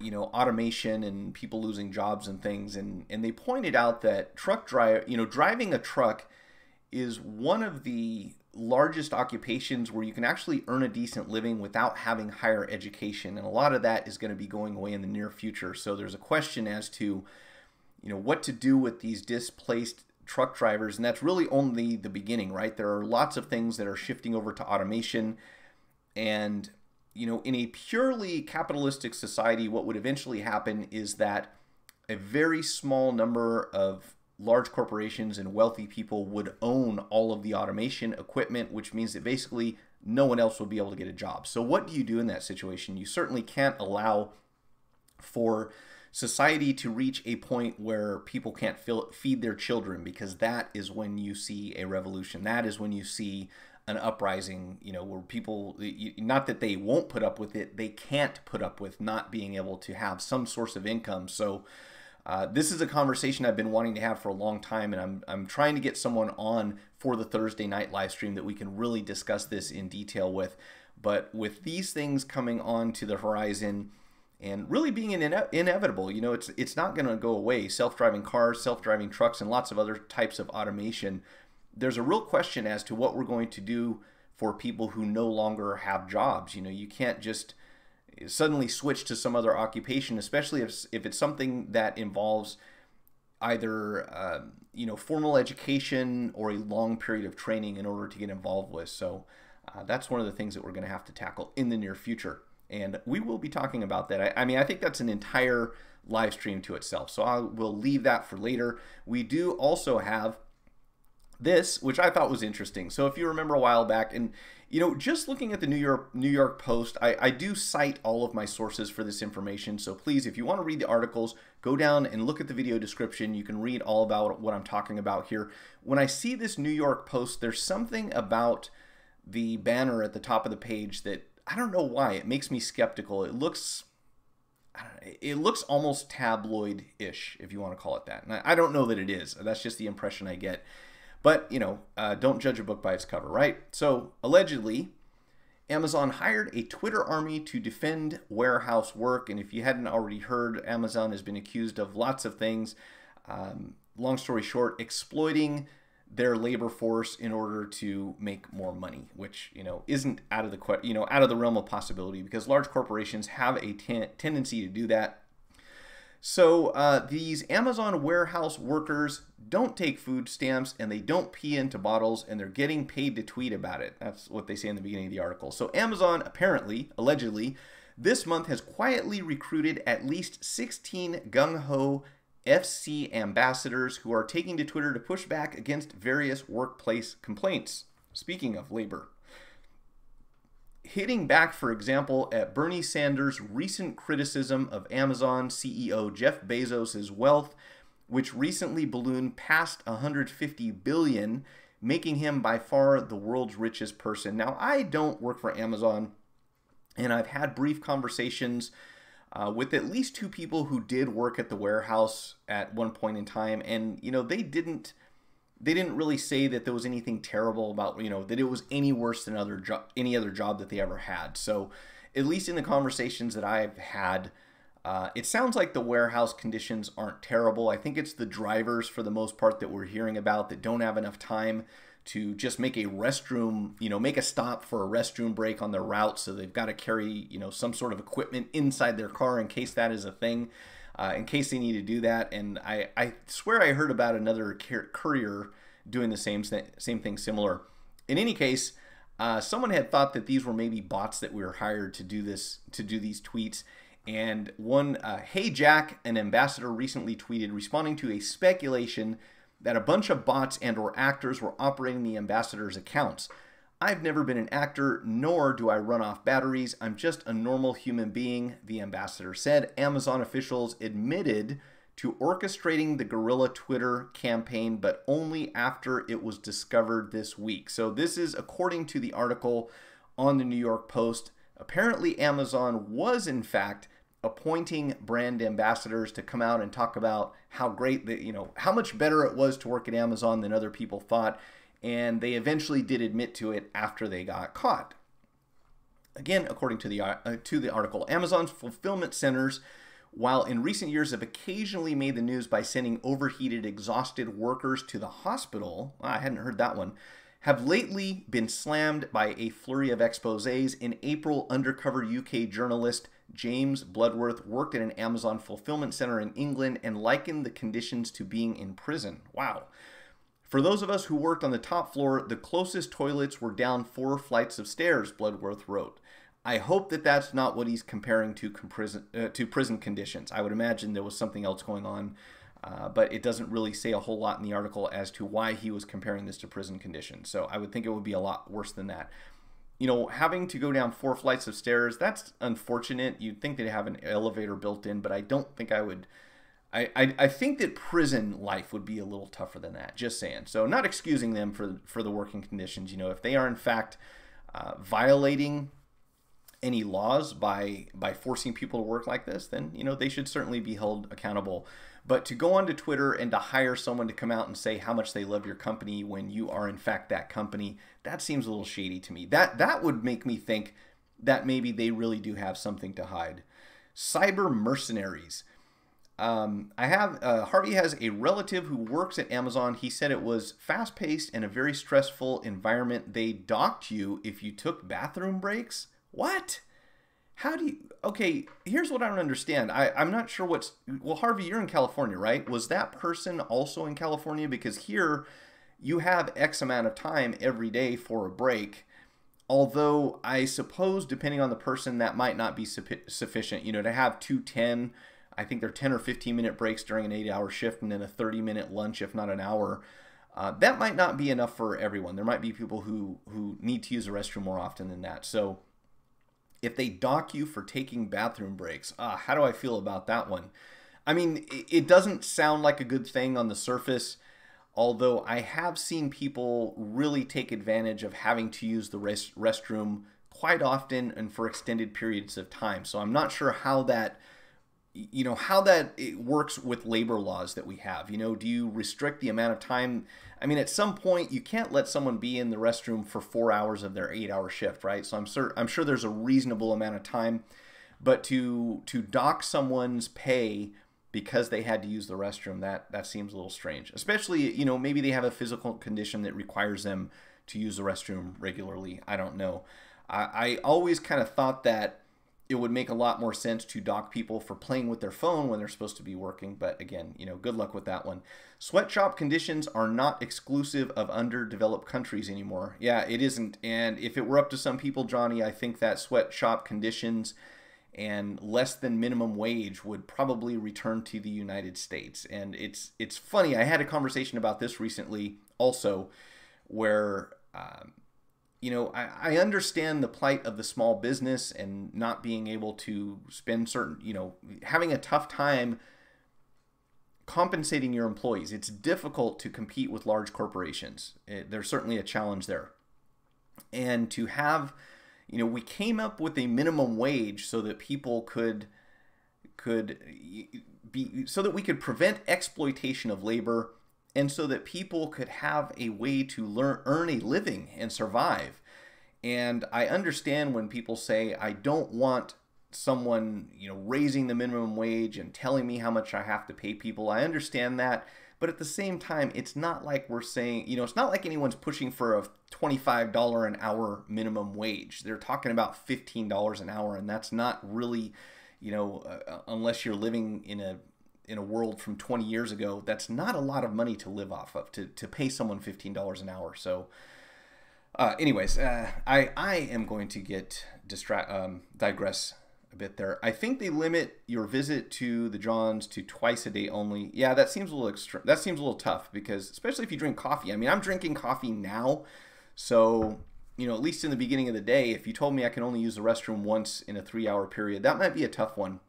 automation and people losing jobs and things, and they pointed out that driving a truck is one of the largest occupations where you can actually earn a decent living without having higher education, and a lot of that is going to be going away in the near future. So there's a question as to what to do with these displaced truck drivers, and that's really only the beginning, right? There are lots of things that are shifting over to automation, and in a purely capitalistic society, what would eventually happen is that a very small number of large corporations and wealthy people would own all of the automation equipment, which means that basically no one else will be able to get a job. So what do you do in that situation? You certainly can't allow for society to reach a point where people can't feed their children, because that is when you see a revolution. That is when you see an uprising, where people, not that they won't put up with it, they can't put up with not being able to have some source of income. So this is a conversation I've been wanting to have for a long time, and I'm trying to get someone on for the Thursday night live stream that we can really discuss this in detail with. But with these things coming on to the horizon and really being inevitable, it's not going to go away. Self-driving cars, self-driving trucks, and lots of other types of automation. There's a real question as to what we're going to do for people who no longer have jobs. You can't just suddenly switch to some other occupation, especially if it's something that involves either formal education or a long period of training in order to get involved with. So that's one of the things that we're going to have to tackle in the near future, and we will be talking about that. I think that's an entire live stream to itself, so I will leave that for later. We do also have this, which I thought was interesting. So if you remember a while back, and just looking at the New York Post, I do cite all of my sources for this information. So please, if you want to read the articles, go down and look at the video description. You can read all about what I'm talking about here. When I see this New York Post, there's something about the banner at the top of the page that I don't know why it makes me skeptical. It looks almost tabloid-ish, if you want to call it that. And I don't know that it is. That's just the impression I get. But, don't judge a book by its cover, right? So, allegedly, Amazon hired a Twitter army to defend warehouse work. And if you hadn't already heard, Amazon has been accused of lots of things. Long story short, exploiting their labor force in order to make more money, which, isn't out of the realm of possibility, because large corporations have a tendency to do that. So these Amazon warehouse workers don't take food stamps, and they don't pee into bottles, and they're getting paid to tweet about it. That's what they say in the beginning of the article. So Amazon apparently, allegedly, this month has quietly recruited at least 16 gung-ho FC ambassadors who are taking to Twitter to push back against various workplace complaints. Speaking of labor. Hitting back, for example, at Bernie Sanders' recent criticism of Amazon CEO Jeff Bezos' wealth, which recently ballooned past $150 billion, making him by far the world's richest person. Now, I don't work for Amazon, and I've had brief conversations with at least two people who did work at the warehouse at one point in time, and they didn't really say that there was anything terrible about, that it was any worse than any other job that they ever had. So at least in the conversations that I've had, it sounds like the warehouse conditions aren't terrible. I think it's the drivers, for the most part, that we're hearing about that don't have enough time to just make a restroom, make a stop for a restroom break on their route. So they've got to carry, some sort of equipment inside their car in case that is a thing. In case they need to do that. And I swear I heard about another courier doing the same thing similar. In any case, someone had thought that these were maybe bots that we were hired to do these tweets. And one, Hey Jack, an ambassador, recently tweeted responding to a speculation that a bunch of bots and or actors were operating the ambassador's accounts. I've never been an actor, nor do I run off batteries. I'm just a normal human being, the ambassador said. Amazon officials admitted to orchestrating the guerrilla Twitter campaign, but only after it was discovered this week. So this is according to the article on the New York Post. Apparently Amazon was, in fact, appointing brand ambassadors to come out and talk about how great, how much better it was to work at Amazon than other people thought. And they eventually did admit to it after they got caught. Again, according to the article, Amazon's fulfillment centers, while in recent years have occasionally made the news by sending overheated, exhausted workers to the hospital, I hadn't heard that one, have lately been slammed by a flurry of exposés. In April, undercover UK journalist James Bloodworth worked at an Amazon fulfillment center in England and likened the conditions to being in prison. Wow. For those of us who worked on the top floor, the closest toilets were down 4 flights of stairs, Bloodworth wrote. I hope that that's not what he's comparing to prison conditions. I would imagine there was something else going on, but it doesn't really say a whole lot in the article as to why he was comparing this to prison conditions. So I would think it would be a lot worse than that. Having to go down 4 flights of stairs, that's unfortunate. You'd think they'd have an elevator built in, but I don't think I would I think that prison life would be a little tougher than that. Just saying. So not excusing them for the working conditions. You know, if they are in fact violating any laws by forcing people to work like this, then you know they should certainly be held accountable. But to go onto Twitter and to hire someone to come out and say how much they love your company when you are in fact that company, that seems a little shady to me. That would make me think that maybe they really do have something to hide. Cyber mercenaries. Harvey has a relative who works at Amazon. He said it was fast-paced and a very stressful environment. They docked you if you took bathroom breaks. What? How do you... Okay, here's what I don't understand. I'm not sure what's... Well, Harvey, you're in California, right? Was that person also in California? Because here you have X amount of time every day for a break. Although I suppose depending on the person that might not be sufficient. You know, to have 2 I think they're 10 or 15 minute breaks during an 8-hour shift and then a 30-minute lunch, if not an hour. That might not be enough for everyone. There might be people who need to use the restroom more often than that. So if they dock you for taking bathroom breaks, how do I feel about that one? I mean, it doesn't sound like a good thing on the surface, although I have seen people really take advantage of having to use the restroom quite often and for extended periods of time. So I'm not sure how that... You know, how that it works with labor laws that we have. You know, do you restrict the amount of time? I mean, at some point, you can't let someone be in the restroom for 4 hours of their 8-hour shift, right? So I'm sure there's a reasonable amount of time. But to dock someone's pay because they had to use the restroom, that seems a little strange. Especially, you know, maybe they have a physical condition that requires them to use the restroom regularly. I don't know. I always kind of thought that it would make a lot more sense to dock people for playing with their phone when they're supposed to be working. But again, you know, good luck with that one. Sweatshop conditions are not exclusive of underdeveloped countries anymore. Yeah, it isn't. And if it were up to some people, Johnny, I think that sweatshop conditions and less than minimum wage would probably return to the United States. And it's funny. I had a conversation about this recently also where... you know, I understand the plight of the small business and not being able to spend certain, you know, having a tough time compensating your employees. It's difficult to compete with large corporations. There's certainly a challenge there. And to have, you know, we came up with a minimum wage so that people could be, so that we could prevent exploitation of labor, and so that people could have a way to earn a living and survive. And I understand when people say, I don't want someone, you know, raising the minimum wage and telling me how much I have to pay people. I understand that. But at the same time, it's not like we're saying, you know, it's not like anyone's pushing for a $25 an hour minimum wage. They're talking about $15 an hour. And that's not really, you know, unless you're living in a world from 20 years ago, that's not a lot of money to live off of, to pay someone $15 an hour. So anyways, I am going to get digress a bit there. I think they limit your visit to the Johns to twice a day only. Yeah, that seems a little extreme. That seems a little tough because especially if you drink coffee. I mean, I'm drinking coffee now. So, you know, at least in the beginning of the day, if you told me I can only use the restroom once in a 3-hour period, that might be a tough one.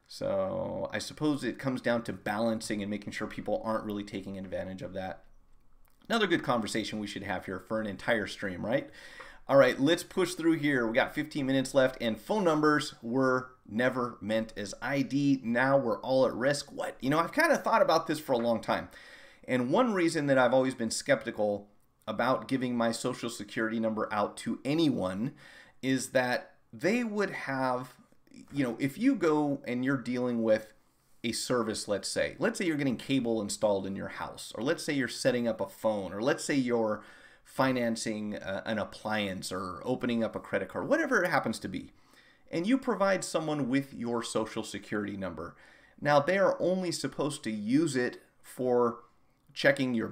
So I suppose it comes down to balancing and making sure people aren't really taking advantage of that. Another good conversation we should have here for an entire stream, right? All right, let's push through here. We got 15 minutes left, and phone numbers were never meant as ID. Now we're all at risk. What? You know, I've kind of thought about this for a long time. And one reason that I've always been skeptical about giving my social security number out to anyone is that they would have... You know, if you go and you're dealing with a service, let's say you're getting cable installed in your house, or let's say you're setting up a phone, or let's say you're financing an appliance or opening up a credit card, whatever it happens to be, and you provide someone with your social security number. Now, they are only supposed to use it for checking your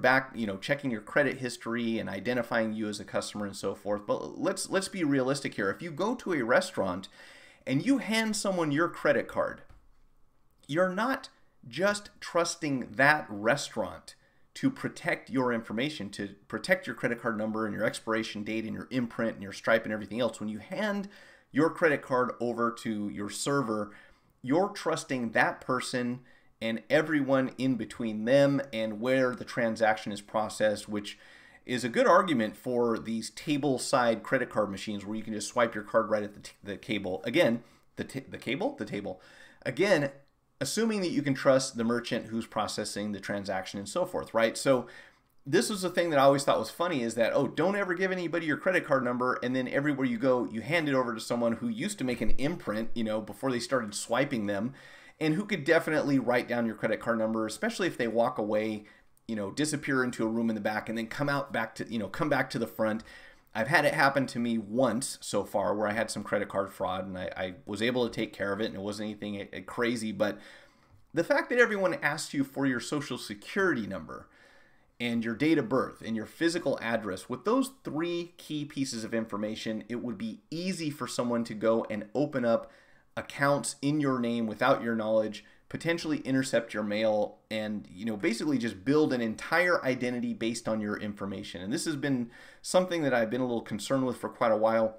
checking your credit history and identifying you as a customer and so forth. But let's be realistic here. If you go to a restaurant and you hand someone your credit card, you're not just trusting that restaurant to protect your information, to protect your credit card number and your expiration date and your imprint and your stripe and everything else. When you hand your credit card over to your server, you're trusting that person and everyone in between them and where the transaction is processed, which is a good argument for these table-side credit card machines where you can just swipe your card right at the cable. Again, the table. Again, assuming that you can trust the merchant who's processing the transaction and so forth, right? So this was the thing that I always thought was funny, is that, oh, don't ever give anybody your credit card number, and then everywhere you go, you hand it over to someone who used to make an imprint, you know, before they started swiping them, and who could definitely write down your credit card number, especially if they walk away, you know, disappear into a room in the back and then come back to the front. I've had it happen to me once so far where I had some credit card fraud, and I was able to take care of it, and it wasn't anything crazy. But the fact that everyone asks you for your social security number and your date of birth and your physical address, with those 3 key pieces of information, it would be easy for someone to go and open up accounts in your name without your knowledge, potentially intercept your mail, and, you know, basically just build an entire identity based on your information. And this has been something that I've been a little concerned with for quite a while.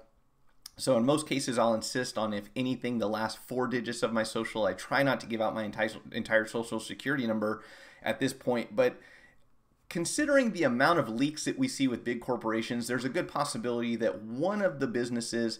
So in most cases, I'll insist on, if anything, the last 4 digits of my social. I try not to give out my entire social security number at this point, but considering the amount of leaks that we see with big corporations, there's a good possibility that one of the businesses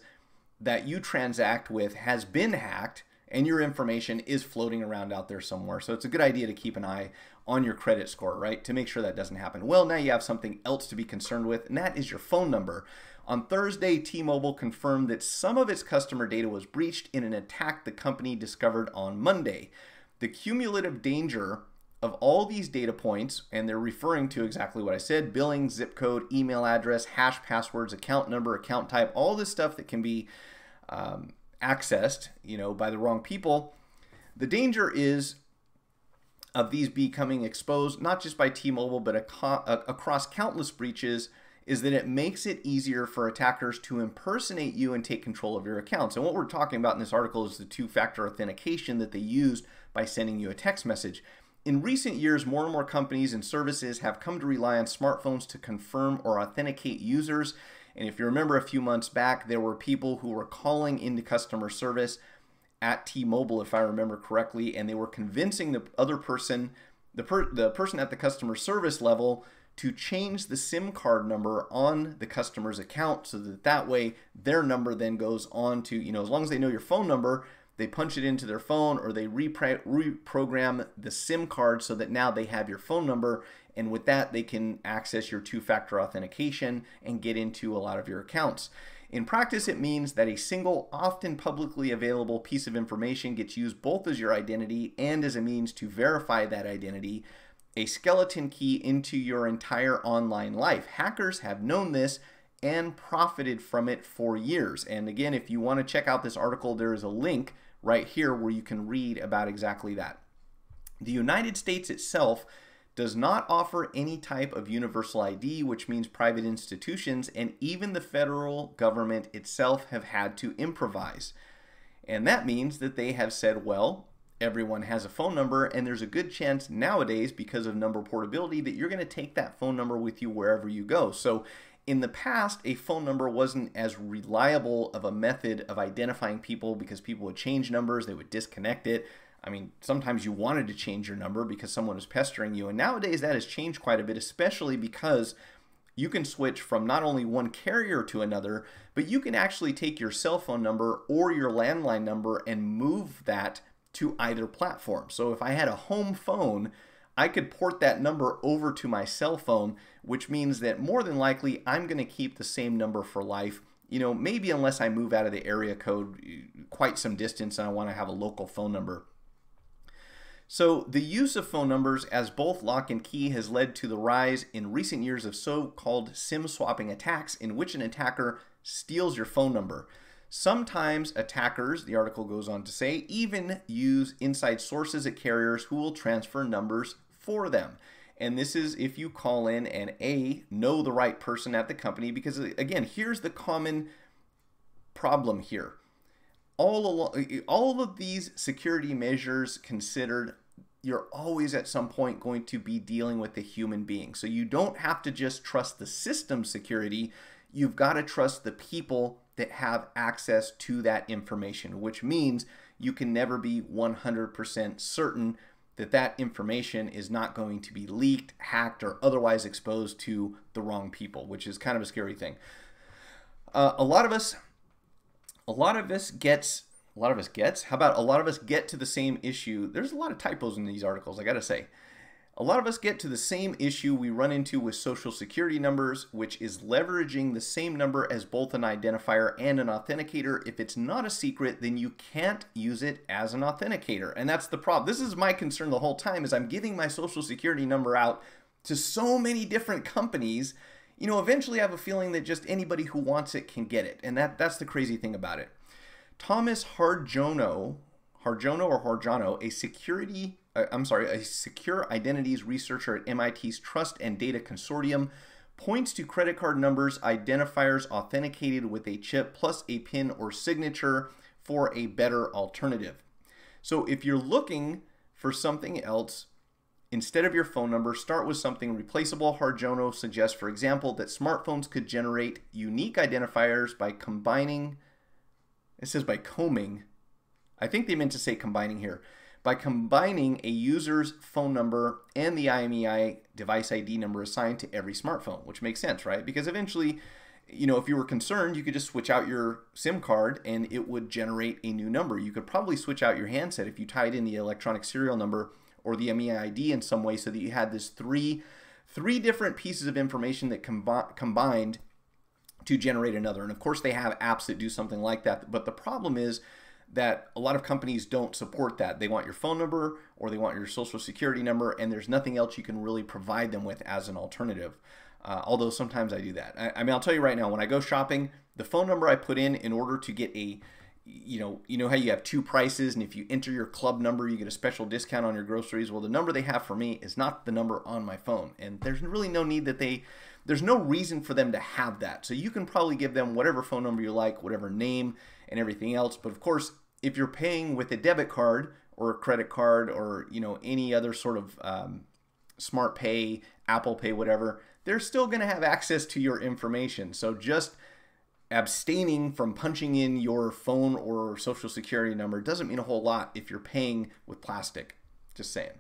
that you transact with has been hacked and your information is floating around out there somewhere. So it's a good idea to keep an eye on your credit score, right, to make sure that doesn't happen. Well, now you have something else to be concerned with, and that is your phone number. On Thursday, T-Mobile confirmed that some of its customer data was breached in an attack the company discovered on Monday. The cumulative danger of all these data points, and they're referring to exactly what I said: billing, zip code, email address, hash passwords, account number, account type, all this stuff that can be accessed, you know, by the wrong people. The danger is of these becoming exposed, not just by T-Mobile, but across countless breaches, is that it makes it easier for attackers to impersonate you and take control of your accounts. And what we're talking about in this article is the 2-factor authentication that they used by sending you a text message. In recent years, more and more companies and services have come to rely on smartphones to confirm or authenticate users. And if you remember, a few months back, there were people who were calling into customer service at T-Mobile, if I remember correctly, and they were convincing the other person, the person at the customer service level, to change the SIM card number on the customer's account, so that way their number then goes on to, you know, as long as they know your phone number, they punch it into their phone, or they reprogram the SIM card so that now they have your phone number, and with that they can access your 2-factor authentication and get into a lot of your accounts. In practice, it means that a single, often publicly available piece of information gets used both as your identity and as a means to verify that identity, a skeleton key into your entire online life. Hackers have known this and profited from it for years. And again, if you want to check out this article, there is a link right here where you can read about exactly that. The United States itself does not offer any type of universal ID, which means private institutions and even the federal government itself have had to improvise. And that means that they have said, well, everyone has a phone number, and there's a good chance nowadays, because of number portability, that you're going to take that phone number with you wherever you go. So in the past, a phone number wasn't as reliable of a method of identifying people because people would change numbers, they would disconnect it. I mean, sometimes you wanted to change your number because someone was pestering you. And nowadays that has changed quite a bit, especially because you can switch from not only one carrier to another, but you can actually take your cell phone number or your landline number and move that to either platform. So if I had a home phone, I could port that number over to my cell phone, which means that more than likely I'm going to keep the same number for life. You know, maybe unless I move out of the area code quite some distance and I want to have a local phone number. So the use of phone numbers as both lock and key has led to the rise in recent years of so-called SIM swapping attacks, in which an attacker steals your phone number. Sometimes attackers, the article goes on to say, even use inside sources at carriers who will transfer numbers for them. And this is if you call in and know the right person at the company, because again, here's the common problem here. All of these security measures considered, you're always at some point going to be dealing with a human being. So you don't have to just trust the system security, you've got to trust the people that have access to that information, which means you can never be 100% certain that that information is not going to be leaked, hacked, or otherwise exposed to the wrong people, which is kind of a scary thing. A lot of us get to the same issue. There's a lot of typos in these articles, I gotta say. A lot of us get to the same issue we run into with social security numbers, which is leveraging the same number as both an identifier and an authenticator. If it's not a secret, then you can't use it as an authenticator. And that's the problem. This is my concern the whole time, is I'm giving my social security number out to so many different companies. You know, eventually I have a feeling that just anybody who wants it can get it. And that's the crazy thing about it. Thomas Harjono, a secure identities researcher at MIT's Trust and Data Consortium, points to credit card numbers, identifiers authenticated with a chip plus a PIN or signature for a better alternative. So if you're looking for something else, instead of your phone number, start with something replaceable. Harjono suggests, for example, that smartphones could generate unique identifiers by combining, it says by combing, I think they meant to say combining here, by combining a user's phone number and the IMEI device ID number assigned to every smartphone, which makes sense, right? Because eventually, you know, if you were concerned, you could just switch out your SIM card and it would generate a new number. You could probably switch out your handset if you tied in the electronic serial number or the MEI ID in some way, so that you had this three different pieces of information that combined to generate another. And of course, they have apps that do something like that. But the problem is that a lot of companies don't support that. They want your phone number or they want your social security number, and there's nothing else you can really provide them with as an alternative. Although sometimes I do that. I mean, I'll tell you right now, when I go shopping, the phone number I put in order to get a, you know how you have two prices, and if you enter your club number, you get a special discount on your groceries. Well, the number they have for me is not the number on my phone, and there's really no need that there's no reason for them to have that. So you can probably give them whatever phone number you like, whatever name and everything else. But of course, if you're paying with a debit card or a credit card or, you know, any other sort of Smart Pay, Apple Pay, whatever, they're still going to have access to your information. So just abstaining from punching in your phone or social security number doesn't mean a whole lot if you're paying with plastic. Just saying.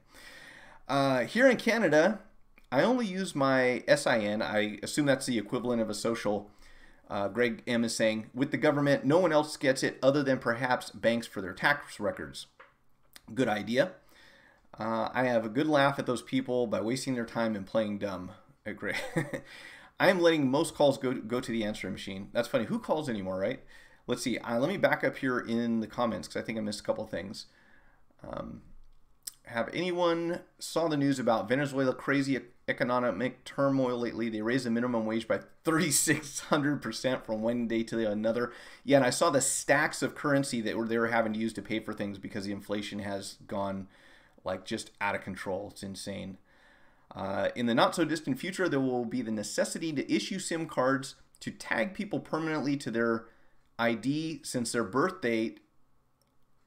Here in Canada, I only use my SIN. I assume that's the equivalent of a social. Greg M is saying, with the government, no one else gets it other than perhaps banks for their tax records. Good idea. I have a good laugh at those people by wasting their time and playing dumb. Great. I am letting most calls go to the answering machine. That's funny. Who calls anymore, right? Let's see. Let me back up here in the comments because I think I missed a couple things. Have anyone saw the news about Venezuela crazy economic turmoil lately? They raised the minimum wage by 3,600% from one day to another. Yeah, and I saw the stacks of currency that they were having to use to pay for things because the inflation has gone like just out of control. It's insane. In the not so distant future, there will be the necessity to issue SIM cards to tag people permanently to their ID since their birth date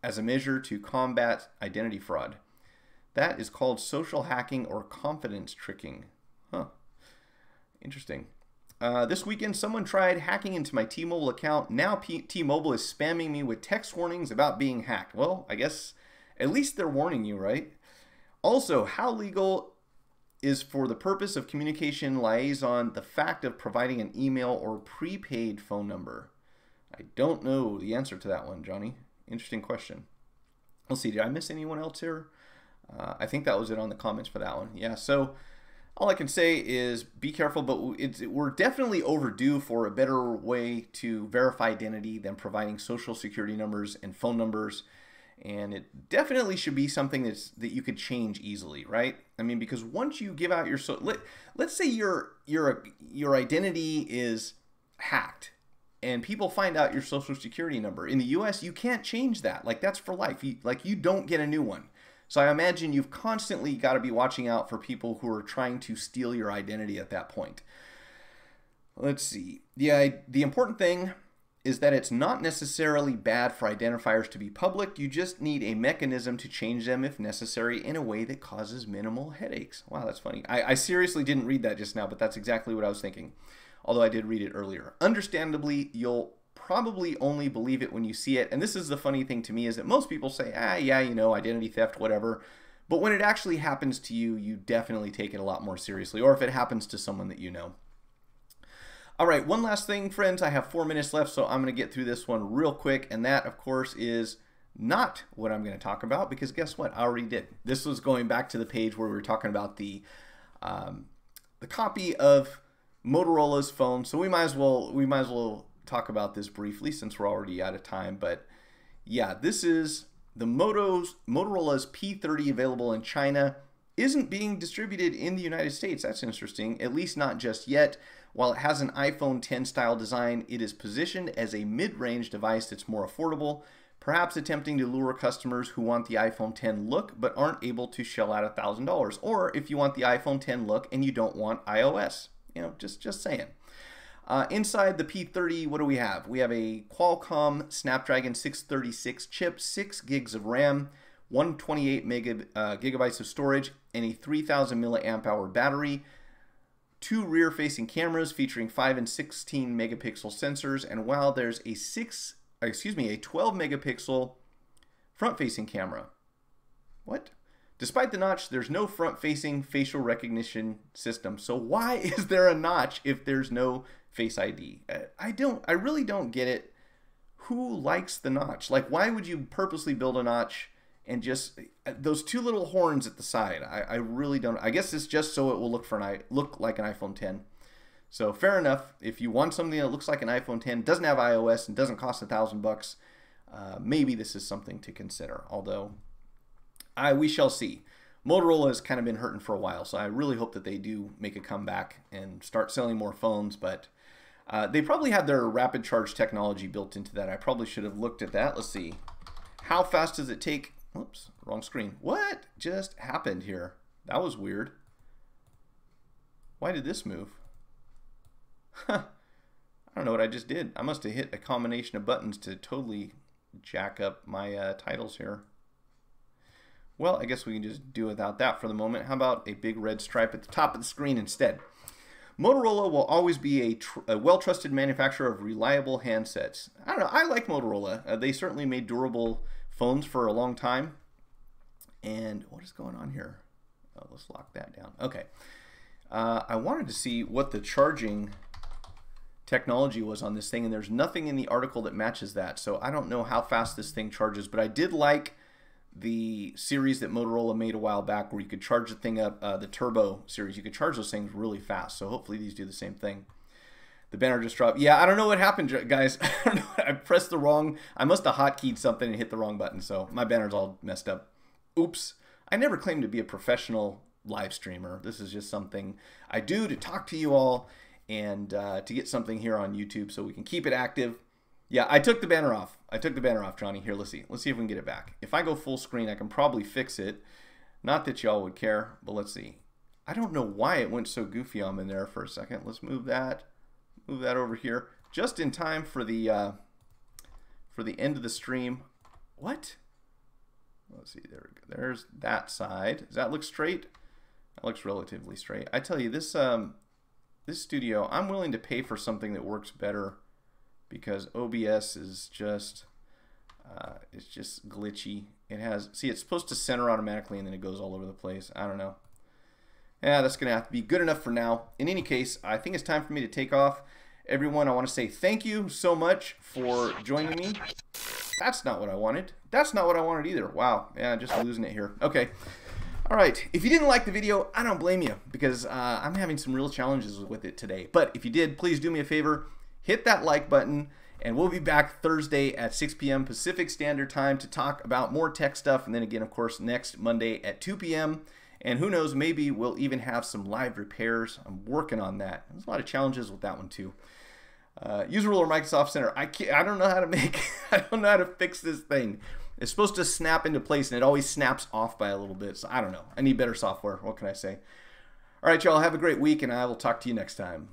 as a measure to combat identity fraud. That is called social hacking or confidence tricking. Huh. Interesting. This weekend, someone tried hacking into my T-Mobile account. Now T-Mobile is spamming me with text warnings about being hacked. Well, I guess at least they're warning you, right? Also, how legal is for the purpose of communication liaison the fact of providing an email or prepaid phone number? I don't know the answer to that one, Johnny. Interesting question. Let's see, did I miss anyone else here? I think that was it on the comments for that one. Yeah, so all I can say is be careful, but we're definitely overdue for a better way to verify identity than providing social security numbers and phone numbers. And it definitely should be something that you could change easily, right? I mean, because once you give out your let's say your identity is hacked and people find out your social security number. In the US, you can't change that. Like, that's for life. You don't get a new one. So I imagine you've constantly got to be watching out for people who are trying to steal your identity at that point. Let's see. The important thing is that it's not necessarily bad for identifiers to be public. You just need a mechanism to change them if necessary in a way that causes minimal headaches. Wow, that's funny. I seriously didn't read that just now, but that's exactly what I was thinking. Although I did read it earlier. Understandably, you'll probably only believe it when you see it. And this is the funny thing to me, is that most people say, yeah, you know, identity theft, whatever. But when it actually happens to you, you definitely take it a lot more seriously, or if it happens to someone that you know. All right, one last thing, friends. I have 4 minutes left, so I'm going to get through this one real quick. And that, of course, is not what I'm going to talk about, because guess what? I already did. This was going back to the page where we were talking about the copy of Motorola's phone. So we might as well talk about this briefly since we're already out of time. But yeah, this is the Motorola's P30 available in China. Isn't being distributed in the United States. That's interesting, at least not just yet. While it has an iPhone X style design, it is positioned as a mid-range device that's more affordable, perhaps attempting to lure customers who want the iPhone X look but aren't able to shell out $1,000. Or if you want the iPhone X look and you don't want iOS. You know, just saying. Inside the P30, what do we have? We have a Qualcomm Snapdragon 636 chip, 6 gigs of RAM, 128 gigabytes of storage, and a 3000 milliamp hour battery. 2 rear-facing cameras featuring 5 and 16 megapixel sensors, and while there's a 12 megapixel front-facing camera. What? Despite the notch, there's no front-facing facial recognition system. So why is there a notch if there's no Face ID? I really don't get it. Who likes the notch? Like, why would you purposely build a notch and just those 2 little horns at the side? I really don't. I guess it's just so it will look like an iPhone X. So fair enough. If you want something that looks like an iPhone X, doesn't have iOS, and doesn't cost $1,000, maybe this is something to consider. Although, we shall see. Motorola has kind of been hurting for a while, so I really hope that they do make a comeback and start selling more phones. But they probably have their rapid charge technology built into that. I probably should have looked at that. Let's see. How fast does it take? Whoops, wrong screen. What just happened here? That was weird. Why did this move? Huh. I don't know what I just did. I must have hit a combination of buttons to totally jack up my titles here. Well, I guess we can just do without that for the moment. How about a big red stripe at the top of the screen instead? Motorola will always be a well-trusted manufacturer of reliable handsets. I don't know. I like Motorola. They certainly made durable phones for a long time. And what is going on here? Oh, let's lock that down. Okay. I wanted to see what the charging technology was on this thing, and there's nothing in the article that matches that. So I don't know how fast this thing charges, but I did like the series that Motorola made a while back where you could charge the thing up, the Turbo series. You could charge those things really fast. So hopefully these do the same thing. The banner just dropped. Yeah, I don't know what happened, guys. I don't know. I pressed the wrong. I must have hotkeyed something and hit the wrong button. So my banner's all messed up. Oops. I never claimed to be a professional live streamer. This is just something I do to talk to you all and to get something here on YouTube so we can keep it active. Yeah, I took the banner off. I took the banner off, Johnny. Here, let's see. Let's see if we can get it back. If I go full screen, I can probably fix it. Not that y'all would care, but let's see. I don't know why it went so goofy on me there for a second. Let's move that. Move that over here. Just in time for the end of the stream. What? Let's see. There we go. There's that side. Does that look straight? That looks relatively straight. I tell you, this this studio, I'm willing to pay for something that works better because OBS is just it's just glitchy. It has, see, it's supposed to center automatically and then it goes all over the place. I don't know. Yeah, that's gonna have to be good enough for now. In any case, I think it's time for me to take off. Everyone, I want to say thank you so much for joining me. That's not what I wanted. That's not what I wanted either. Wow. Yeah, just losing it here. Okay. All right. If you didn't like the video, I don't blame you because I'm having some real challenges with it today. But if you did, please do me a favor. Hit that like button. And we'll be back Thursday at 6 p.m. Pacific Standard Time to talk about more tech stuff. And then again, of course, next Monday at 2 p.m. And who knows, maybe we'll even have some live repairs. I'm working on that. There's a lot of challenges with that one too. User rule or Microsoft Center. I don't know how to make. I don't know how to fix this thing. It's supposed to snap into place, and it always snaps off by a little bit. So I don't know. I need better software. What can I say? All right, y'all. Have a great week, and I will talk to you next time.